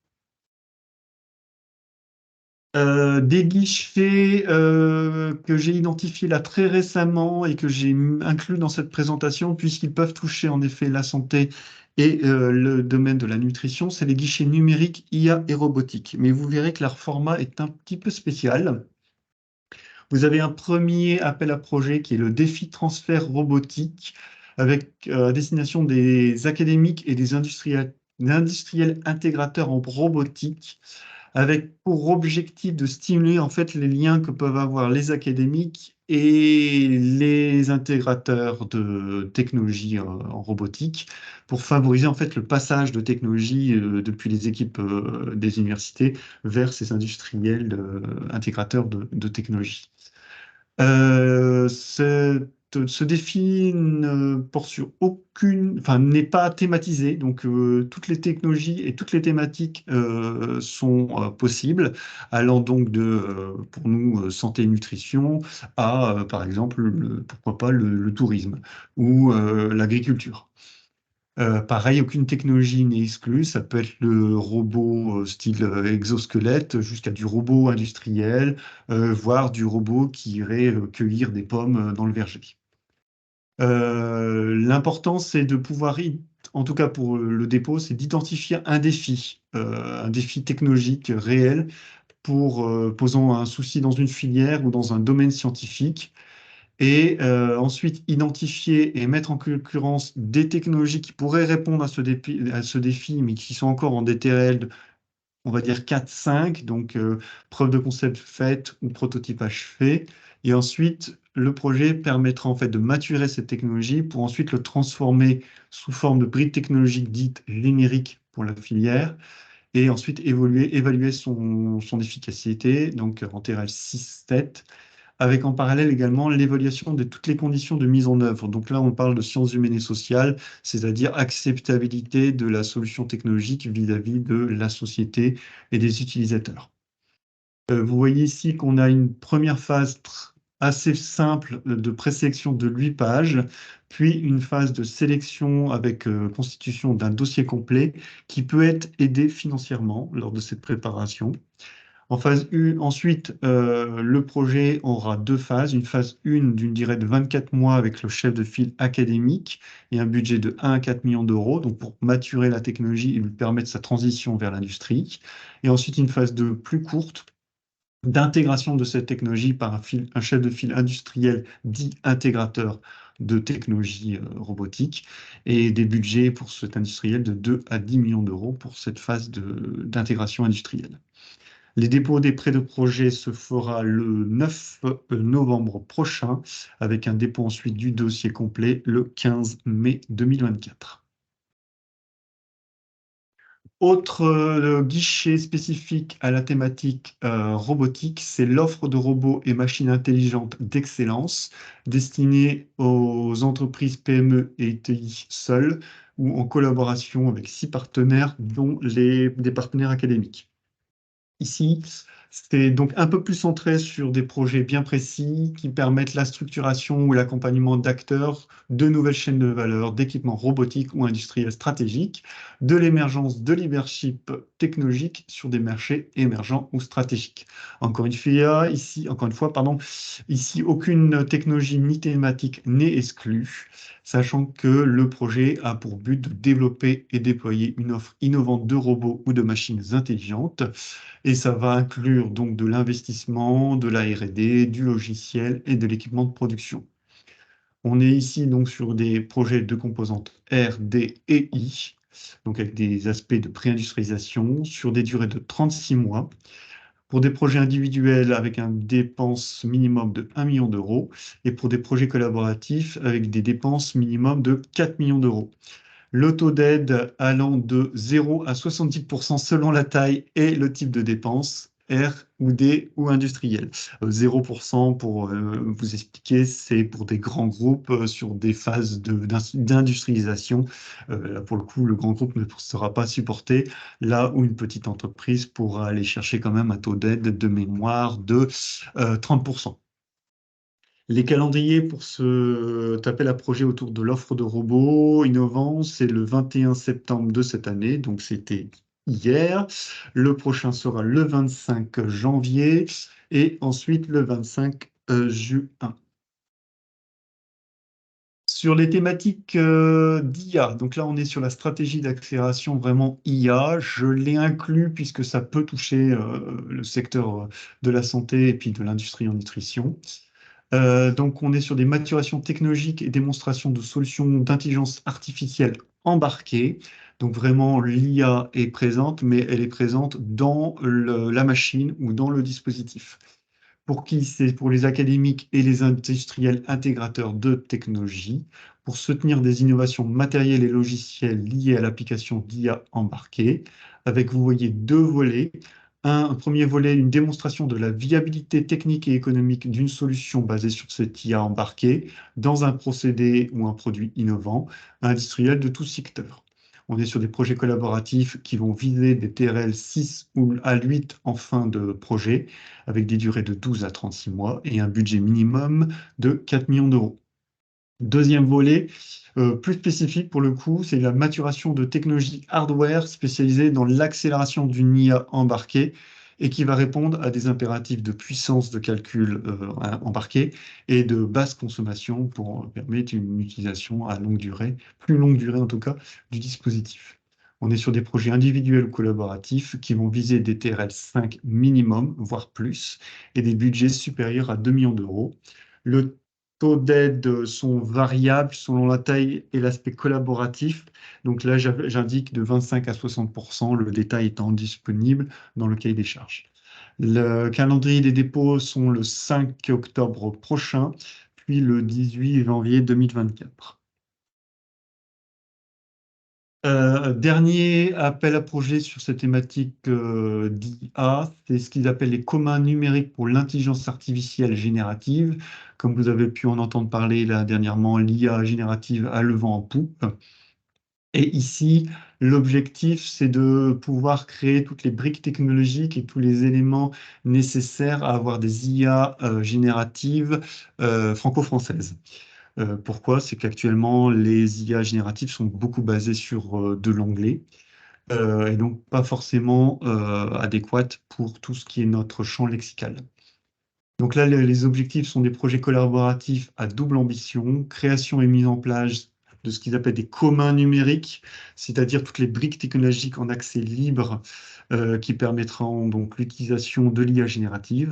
Des guichets que j'ai identifiés là très récemment et que j'ai inclus dans cette présentation, puisqu'ils peuvent toucher en effet la santé et le domaine de la nutrition, c'est les guichets numériques, IA et robotique. Mais vous verrez que leur format est un petit peu spécial. Vous avez un premier appel à projet qui est le défi transfert robotique avec à destination des académiques et des industriels intégrateurs en robotique avec pour objectif de stimuler en fait les liens que peuvent avoir les académiques et les intégrateurs de technologies en robotique pour favoriser en fait le passage de technologies depuis les équipes des universités vers ces industriels intégrateurs de technologies. Ce défi ne porte sur aucune, enfin, n'est pas thématisé, donc toutes les technologies et toutes les thématiques sont possibles, allant donc de, pour nous, santé et nutrition, à, par exemple, pourquoi pas le tourisme ou l'agriculture. Pareil, aucune technologie n'est exclue. Ça peut être le robot style exosquelette jusqu'à du robot industriel, voire du robot qui irait cueillir des pommes dans le verger. L'important, c'est de pouvoir, en tout cas pour le dépôt, c'est d'identifier un défi technologique réel pour posant un souci dans une filière ou dans un domaine scientifique et ensuite identifier et mettre en concurrence des technologies qui pourraient répondre à ce défi, mais qui sont encore en DTRL, on va dire 4-5, donc preuve de concept faite ou prototypage fait. Et ensuite, le projet permettra en fait de maturer cette technologie pour ensuite le transformer sous forme de briques technologiques dites génériques pour la filière et ensuite évaluer son efficacité, donc en TRL 6-7 avec en parallèle également l'évaluation de toutes les conditions de mise en œuvre. Donc là, on parle de sciences humaines et sociales, c'est-à-dire acceptabilité de la solution technologique vis-à-vis de la société et des utilisateurs. Vous voyez ici qu'on a une première phase assez simple de présélection de 8 pages, puis une phase de sélection avec constitution d'un dossier complet qui peut être aidé financièrement lors de cette préparation. En phase 1, ensuite, le projet aura deux phases. Une phase 1 d'une durée de 24 mois avec le chef de file académique et un budget de 1 à 4 millions d'euros, donc pour maturer la technologie et lui permettre sa transition vers l'industrie. Et ensuite, une phase 2 plus courte d'intégration de cette technologie par un chef de file industriel dit intégrateur de technologies robotiques et des budgets pour cet industriel de 2 à 10 millions d'euros pour cette phase d'intégration industrielle. Les dépôts des prêts de projet se fera le 9 novembre prochain, avec un dépôt ensuite du dossier complet le 15 mai 2024. Autre guichet spécifique à la thématique robotique, c'est l'offre de robots et machines intelligentes d'excellence destinée aux entreprises PME et ETI seules ou en collaboration avec 6 partenaires, dont des partenaires académiques. Ici, c'est donc un peu plus centré sur des projets bien précis qui permettent la structuration ou l'accompagnement d'acteurs, de nouvelles chaînes de valeur, d'équipements robotiques ou industriels stratégiques, de l'émergence de leadership technologique sur des marchés émergents ou stratégiques. Encore une fois, pardon, ici, aucune technologie ni thématique n'est exclue, sachant que le projet a pour but de développer et déployer une offre innovante de robots ou de machines intelligentes et ça va inclure donc de l'investissement, de la R&D, du logiciel et de l'équipement de production. On est ici donc sur des projets de composantes R, D et I, donc avec des aspects de pré-industrialisation sur des durées de 36 mois pour des projets individuels avec une dépense minimum de 1 million d'euros et pour des projets collaboratifs avec des dépenses minimum de 4 millions d'euros. Le taux d'aide allant de 0 à 70% selon la taille et le type de dépense, R ou D ou industriel. 0% pour vous expliquer, c'est pour des grands groupes sur des phases d'industrialisation. Là, pour le coup, le grand groupe ne sera pas supporté, là où une petite entreprise pourra aller chercher quand même un taux d'aide de mémoire de 30%. Les calendriers pour cet appel à projet autour de l'offre de robots innovants, c'est le 21 septembre de cette année, donc c'était hier. Le prochain sera le 25 janvier et ensuite le 25 juin. Sur les thématiques d'IA, donc là on est sur la stratégie d'accélération vraiment IA, je l'ai inclus puisque ça peut toucher le secteur de la santé et puis de l'industrie en nutrition. Donc, on est sur des maturations technologiques et démonstrations de solutions d'intelligence artificielle embarquées. Donc, vraiment, l'IA est présente, mais elle est présente dans la machine ou dans le dispositif. Pour qui? C'est pour les académiques et les industriels intégrateurs de technologies, pour soutenir des innovations matérielles et logicielles liées à l'application d'IA embarquée, avec, vous voyez, deux volets. Un premier volet, une démonstration de la viabilité technique et économique d'une solution basée sur cette IA embarquée dans un procédé ou un produit innovant, industriel de tout secteur. On est sur des projets collaboratifs qui vont viser des TRL 6 ou à 8 en fin de projet, avec des durées de 12 à 36 mois et un budget minimum de 4 millions d'euros. Deuxième volet, plus spécifique pour le coup, c'est la maturation de technologies hardware spécialisées dans l'accélération d'une IA embarquée et qui va répondre à des impératifs de puissance de calcul embarquée et de basse consommation pour permettre une utilisation à longue durée, plus longue durée en tout cas, du dispositif. On est sur des projets individuels ou collaboratifs qui vont viser des TRL 5 minimum, voire plus, et des budgets supérieurs à 2 millions d'euros. Le taux d'aide sont variables selon la taille et l'aspect collaboratif. Donc là, j'indique de 25 à 60%, le détail étant disponible dans le cahier des charges. Le calendrier des dépôts sont le 5 octobre prochain, puis le 18 janvier 2024. Dernier appel à projet sur cette thématique d'IA, c'est ce qu'ils appellent les communs numériques pour l'intelligence artificielle générative. Comme vous avez pu en entendre parler là dernièrement, l'IA générative a le vent en poupe. Et ici, l'objectif, c'est de pouvoir créer toutes les briques technologiques et tous les éléments nécessaires à avoir des IA génératives franco-françaises. Pourquoi? C'est qu'actuellement, les IA génératives sont beaucoup basées sur de l'anglais et donc pas forcément adéquates pour tout ce qui est notre champ lexical. Donc là, les objectifs sont des projets collaboratifs à double ambition, création et mise en place de ce qu'ils appellent des communs numériques, c'est-à-dire toutes les briques technologiques en accès libre qui permettront donc l'utilisation de l'IA génératrice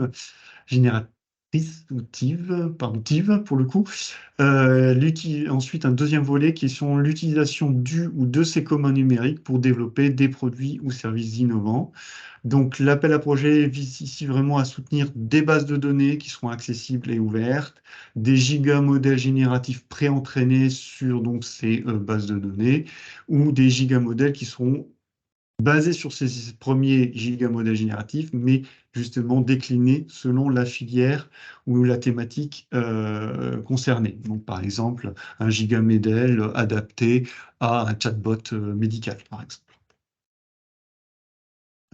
ou TIV, pardon, TIV pour le coup. Ensuite, un deuxième volet qui est sur l'utilisation du ou de ces communs numériques pour développer des produits ou services innovants. Donc, l'appel à projet vise ici vraiment à soutenir des bases de données qui seront accessibles et ouvertes, des gigamodèles génératifs pré-entraînés sur donc, ces bases de données, ou des gigamodèles qui seront basés sur ces premiers gigamodèles génératifs, mais justement déclinés selon la filière ou la thématique concernée. Donc, par exemple, un gigamodèle adapté à un chatbot médical, par exemple.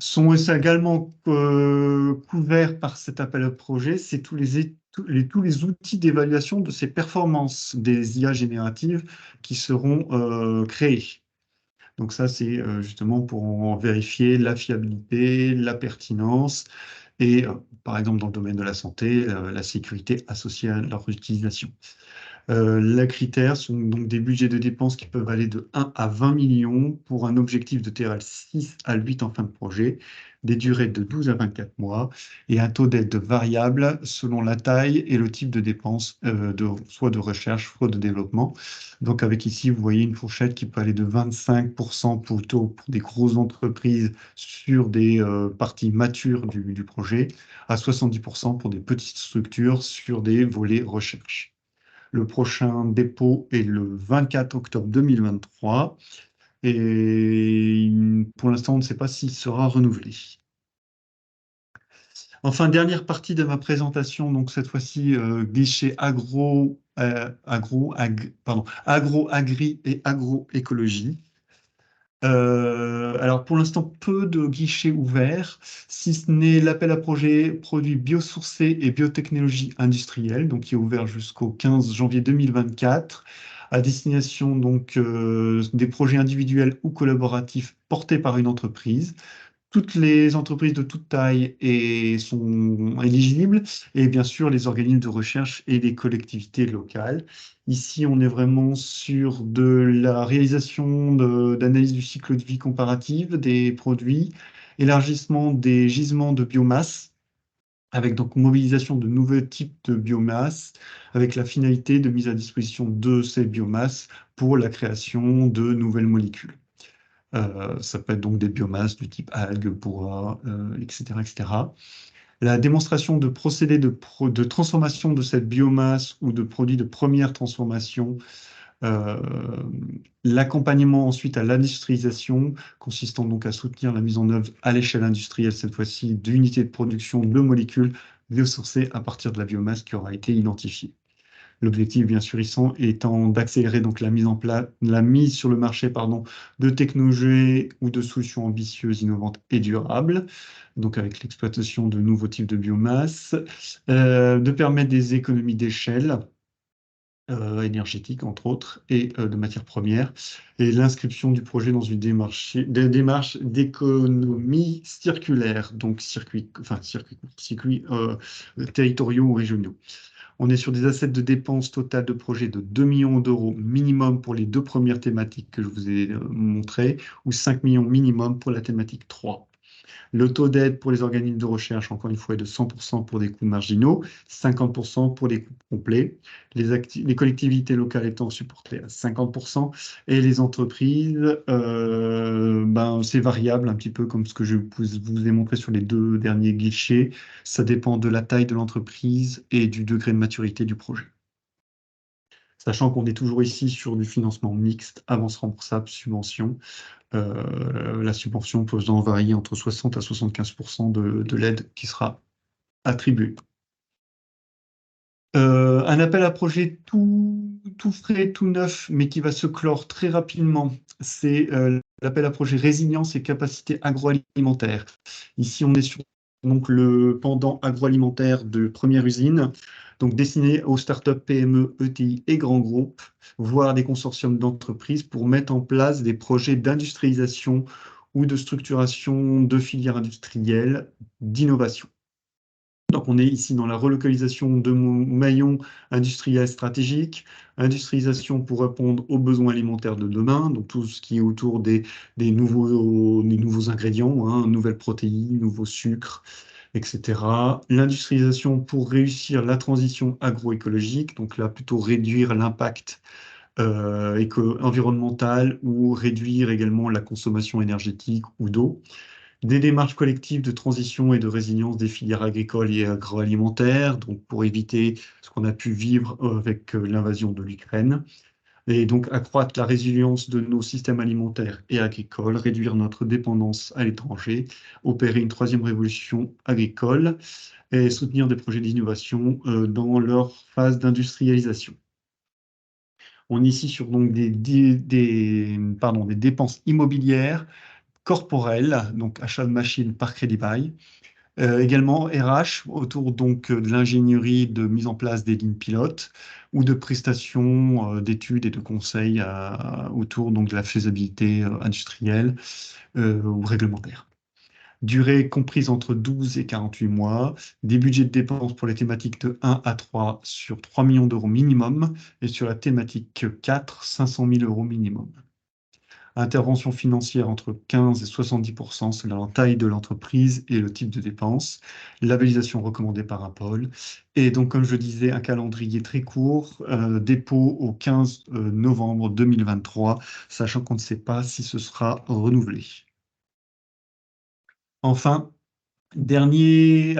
Sont aussi également couverts par cet appel à projet, c'est tous les outils d'évaluation de ces performances des IA génératives qui seront créés. Donc ça, c'est justement pour en vérifier la fiabilité, la pertinence et, par exemple, dans le domaine de la santé, la sécurité associée à leur utilisation. Les critères sont donc des budgets de dépenses qui peuvent aller de 1 à 20 millions pour un objectif de TRL 6 à 8 en fin de projet, des durées de 12 à 24 mois et un taux d'aide variable selon la taille et le type de dépenses, soit de recherche, soit de développement. Donc avec ici, vous voyez une fourchette qui peut aller de 25% plutôt pour des grosses entreprises sur des parties matures du projet, à 70% pour des petites structures sur des volets recherche. Le prochain dépôt est le 24 octobre 2023 et pour l'instant, on ne sait pas s'il sera renouvelé. Enfin, dernière partie de ma présentation, donc cette fois-ci, guichet agro, agri et agroécologie. Alors pour l'instant, peu de guichets ouverts, si ce n'est l'appel à projet produits biosourcés et biotechnologie industrielle, donc qui est ouvert jusqu'au 15 janvier 2024, à destination donc des projets individuels ou collaboratifs portés par une entreprise. Toutes les entreprises de toute taille sont éligibles et bien sûr les organismes de recherche et les collectivités locales. Ici, on est vraiment sur de la réalisation d'analyse du cycle de vie comparative des produits, élargissement des gisements de biomasse, avec donc mobilisation de nouveaux types de biomasse, avec la finalité de mise à disposition de ces biomasses pour la création de nouvelles molécules. Ça peut être donc des biomasses du type algues, bois, etc., etc. La démonstration de procédés de transformation de cette biomasse ou de produits de première transformation. euh, L'accompagnement ensuite à l'industrialisation, consistant donc à soutenir la mise en œuvre à l'échelle industrielle, cette fois-ci, d'unités de production de molécules biosourcées à partir de la biomasse qui aura été identifiée. L'objectif, bien sûr, étant d'accélérer donc la mise en place, la mise sur le marché, pardon, de technologies ou de solutions ambitieuses, innovantes et durables, donc avec l'exploitation de nouveaux types de biomasse, de permettre des économies d'échelle, énergétiques, entre autres, et de matières premières, et l'inscription du projet dans une démarche d'économie circulaire, donc circuits territoriaux ou régionaux. On est sur des assets de dépenses totales de projet de 2 millions d'euros minimum pour les deux premières thématiques que je vous ai montrées, ou 5 millions minimum pour la thématique 3. Le taux d'aide pour les organismes de recherche, encore une fois, est de 100% pour des coûts marginaux, 50% pour des coûts complets. Les collectivités locales étant supportées à 50% et les entreprises, c'est variable, un petit peu comme ce que je vous ai montré sur les deux derniers guichets. Ça dépend de la taille de l'entreprise et du degré de maturité du projet. Sachant qu'on est toujours ici sur du financement mixte, avance remboursable, subvention. La subvention peut en varier entre 60 à 75% de l'aide qui sera attribuée. Un appel à projet tout frais, tout neuf, mais qui va se clore très rapidement, c'est l'appel à projet résilience et capacité agroalimentaire. Ici, on est sur donc, le pendant agroalimentaire de première usine, donc destiné aux startups, PME, ETI et grands groupes, voire des consortiums d'entreprises pour mettre en place des projets d'industrialisation ou de structuration de filières industrielles, d'innovation. Donc, on est ici dans la relocalisation de maillons industriels stratégiques, industrialisation pour répondre aux besoins alimentaires de demain, donc tout ce qui est autour des nouveaux ingrédients, hein, nouvelles protéines, nouveaux sucres, etc. L'industrialisation pour réussir la transition agroécologique, donc là plutôt réduire l'impact environnemental ou réduire également la consommation énergétique ou d'eau. Des démarches collectives de transition et de résilience des filières agricoles et agroalimentaires, donc pour éviter ce qu'on a pu vivre avec l'invasion de l'Ukraine, et donc accroître la résilience de nos systèmes alimentaires et agricoles, réduire notre dépendance à l'étranger, opérer une troisième révolution agricole et soutenir des projets d'innovation dans leur phase d'industrialisation. On est ici sur donc des dépenses immobilières corporelles, donc achat de machines par crédit bail. Également RH, autour donc de l'ingénierie de mise en place des lignes pilotes ou de prestations d'études et de conseils autour donc de la faisabilité industrielle ou réglementaire. Durée comprise entre 12 et 48 mois. Des budgets de dépenses pour les thématiques de 1 à 3 sur 3 millions d'euros minimum. Et sur la thématique 4, 500 000 euros minimum. Intervention financière entre 15 et 70% selon la taille de l'entreprise et le type de dépense. Labellisation recommandée par Apple. Et donc, comme je disais, un calendrier très court, dépôt au 15 novembre 2023, sachant qu'on ne sait pas si ce sera renouvelé. Enfin, dernier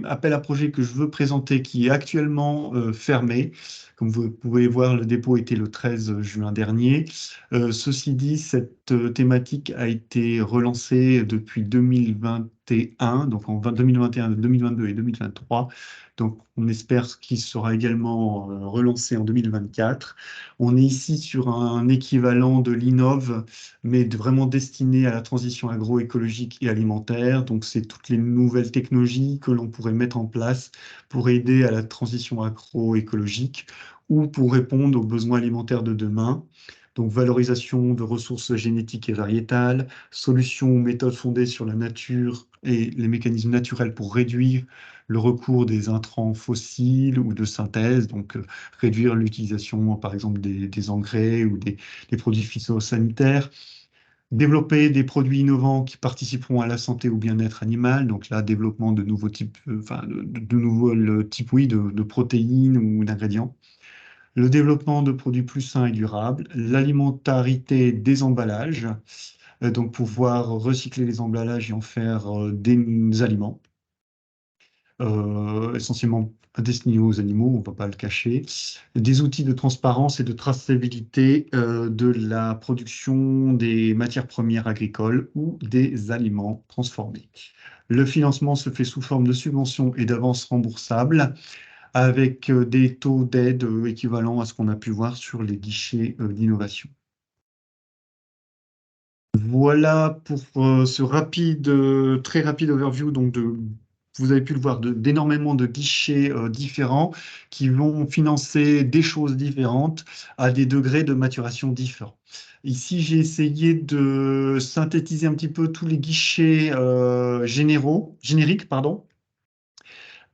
appel à projet que je veux présenter qui est actuellement fermé. Comme vous pouvez voir, le dépôt était le 13 juin dernier. Ceci dit, cette thématique a été relancée depuis 2021, donc en 2021, 2022 et 2023. Donc, on espère qu'il sera également relancé en 2024. On est ici sur un équivalent de l'Innov, mais vraiment destiné à la transition agroécologique et alimentaire. Donc, c'est toutes les nouvelles technologies que l'on pourrait mettre en place pour aider à la transition agroécologique ou pour répondre aux besoins alimentaires de demain. Donc, valorisation de ressources génétiques et variétales, solutions ou méthodes fondées sur la nature et les mécanismes naturels pour réduire le recours des intrants fossiles ou de synthèse, donc réduire l'utilisation, par exemple, des engrais ou des produits phytosanitaires. Développer des produits innovants qui participeront à la santé ou bien-être animal, donc là, développement de nouveaux types, enfin, de nouveaux types, oui, de protéines ou d'ingrédients. Le développement de produits plus sains et durables, l'alimentarité des emballages, donc pouvoir recycler les emballages et en faire des aliments, essentiellement destinés aux animaux, on ne va pas le cacher, des outils de transparence et de traçabilité de la production des matières premières agricoles ou des aliments transformés. Le financement se fait sous forme de subventions et d'avances remboursables avec des taux d'aide équivalents à ce qu'on a pu voir sur les guichets d'innovation. Voilà pour ce très rapide overview donc vous avez pu le voir, d'énormément de guichets différents qui vont financer des choses différentes à des degrés de maturation différents. Ici, j'ai essayé de synthétiser un petit peu tous les guichets génériques, pardon,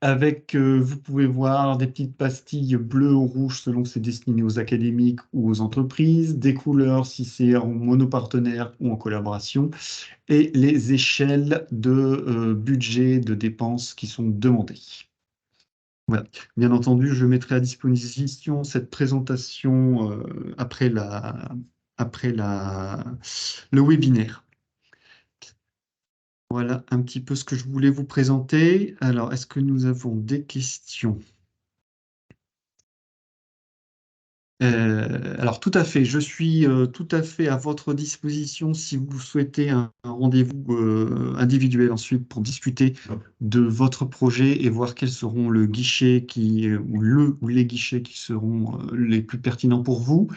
avec, vous pouvez voir des petites pastilles bleues ou rouges selon que c'est destiné aux académiques ou aux entreprises, des couleurs si c'est en monopartenaire ou en collaboration, et les échelles de budget de dépenses qui sont demandées. Voilà. Bien entendu, je mettrai à disposition cette présentation après le webinaire. Voilà un petit peu ce que je voulais vous présenter. Alors, est-ce que nous avons des questions? Alors tout à fait, je suis tout à fait à votre disposition si vous souhaitez un rendez-vous individuel ensuite pour discuter de votre projet et voir quels seront le guichet ou les guichets qui seront les plus pertinents pour vous.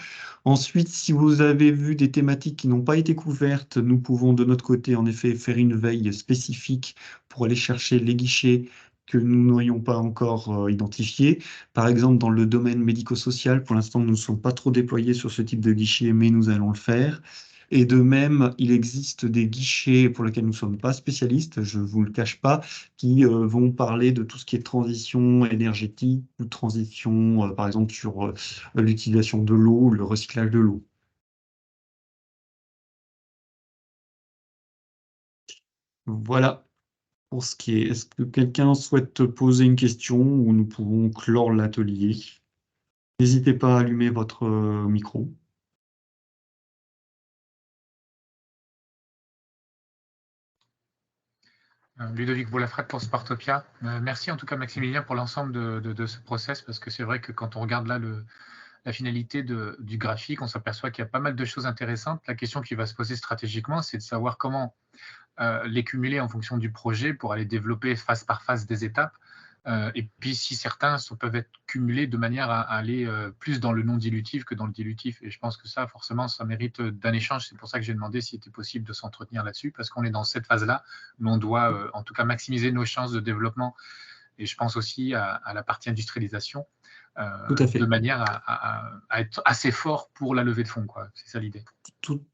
Ensuite, si vous avez vu des thématiques qui n'ont pas été couvertes, nous pouvons de notre côté en effet faire une veille spécifique pour aller chercher les guichets que nous n'aurions pas encore identifiés. Par exemple, dans le domaine médico-social, pour l'instant, nous ne sommes pas trop déployés sur ce type de guichet, mais nous allons le faire. Et de même, il existe des guichets pour lesquels nous ne sommes pas spécialistes, je ne vous le cache pas, qui vont parler de tout ce qui est transition énergétique ou transition, par exemple, sur l'utilisation de l'eau, le recyclage de l'eau. Voilà pour ce qui est. Est-ce que quelqu'un souhaite poser une question ou nous pouvons clore l'atelier? N'hésitez pas à allumer votre micro. Ludovic Boulafrette pour Spartopia. Merci en tout cas Maximilien pour l'ensemble de ce process, parce que c'est vrai que quand on regarde là la finalité du graphique, on s'aperçoit qu'il y a pas mal de choses intéressantes. La question qui va se poser stratégiquement, c'est de savoir comment les cumuler en fonction du projet pour aller développer phase par phase des étapes. Et puis si certains peuvent être cumulés de manière à aller plus dans le non dilutif que dans le dilutif. Et je pense que ça, forcément, ça mérite d'un échange. C'est pour ça que j'ai demandé s'il était possible de s'entretenir là-dessus, parce qu'on est dans cette phase-là où on doit en tout cas maximiser nos chances de développement. Et je pense aussi à la partie industrialisation. Tout à de fait. manière à être assez fort pour la levée de fonds, quoi. C'est ça l'idée.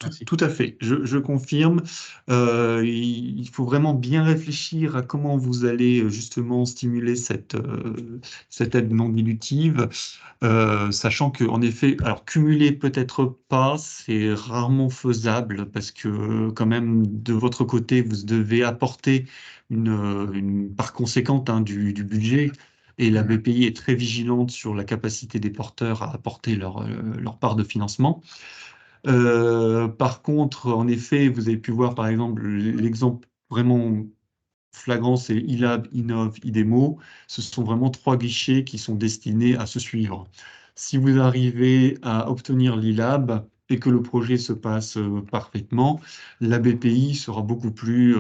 Merci. Tout à fait, je confirme. Il faut vraiment bien réfléchir à comment vous allez justement stimuler cette aide non dilutive, sachant qu'en effet, alors cumuler peut-être pas, c'est rarement faisable parce que quand même de votre côté, vous devez apporter une part conséquente du budget. Et la BPI est très vigilante sur la capacité des porteurs à apporter leur part de financement. Par contre, en effet, vous avez pu voir par exemple l'exemple vraiment flagrant, c'est iLab, Innov, IDEMO. Ce sont vraiment 3 guichets qui sont destinés à se suivre. Si vous arrivez à obtenir l'ILAB et que le projet se passe parfaitement, la BPI sera beaucoup plus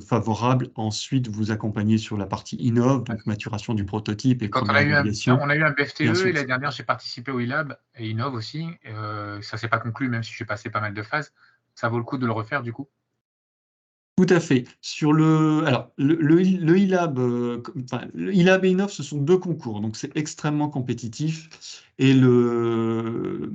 favorable. Ensuite, vous accompagner sur la partie Innov, donc maturation du prototype et Quand on première a eu un validation. BFTE, Et et ensuite, l'année dernière, j'ai participé au iLab et Innov aussi. Ça s'est pas conclu, même si j'ai passé pas mal de phases. Ça vaut le coup de le refaire, du coup? Tout à fait. Sur alors, le iLab, enfin, le iLab et Innov, ce sont 2 concours, donc c'est extrêmement compétitif. Et ce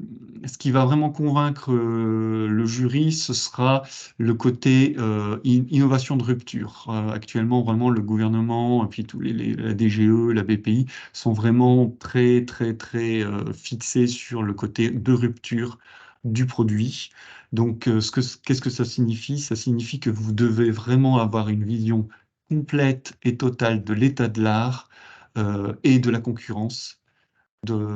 qui va vraiment convaincre le jury, ce sera le côté innovation de rupture. Actuellement, vraiment, le gouvernement, et puis la DGE, la BPI, sont vraiment très, très, très fixés sur le côté de rupture du produit. Donc, qu'est-ce que ça signifie? Ça signifie que vous devez vraiment avoir une vision complète et totale de l'état de l'art et de la concurrence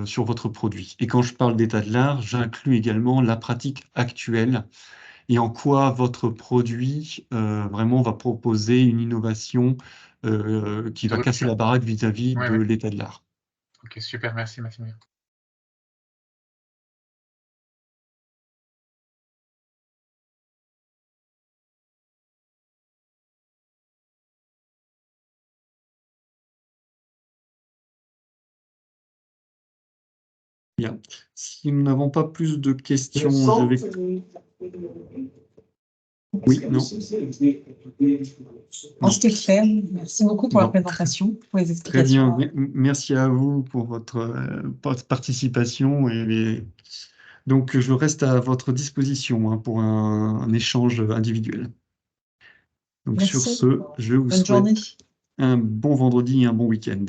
sur votre produit. Et quand je parle d'état de l'art, j'inclus également la pratique actuelle et en quoi votre produit vraiment va proposer une innovation qui De va casser rupture. la baraque vis-à-vis Ouais, de ouais. l'état de l'art. Ok, super, merci Maximilien. Bien. Si nous n'avons pas plus de questions, je vais... Oui, non. C'était clair. Merci beaucoup pour la présentation, pour les Très bien. explications. Merci à vous pour votre participation. Donc, je reste à votre disposition pour un échange individuel. Donc, sur Merci. ce, je vous Bonne journée. souhaite un bon vendredi et un bon week-end.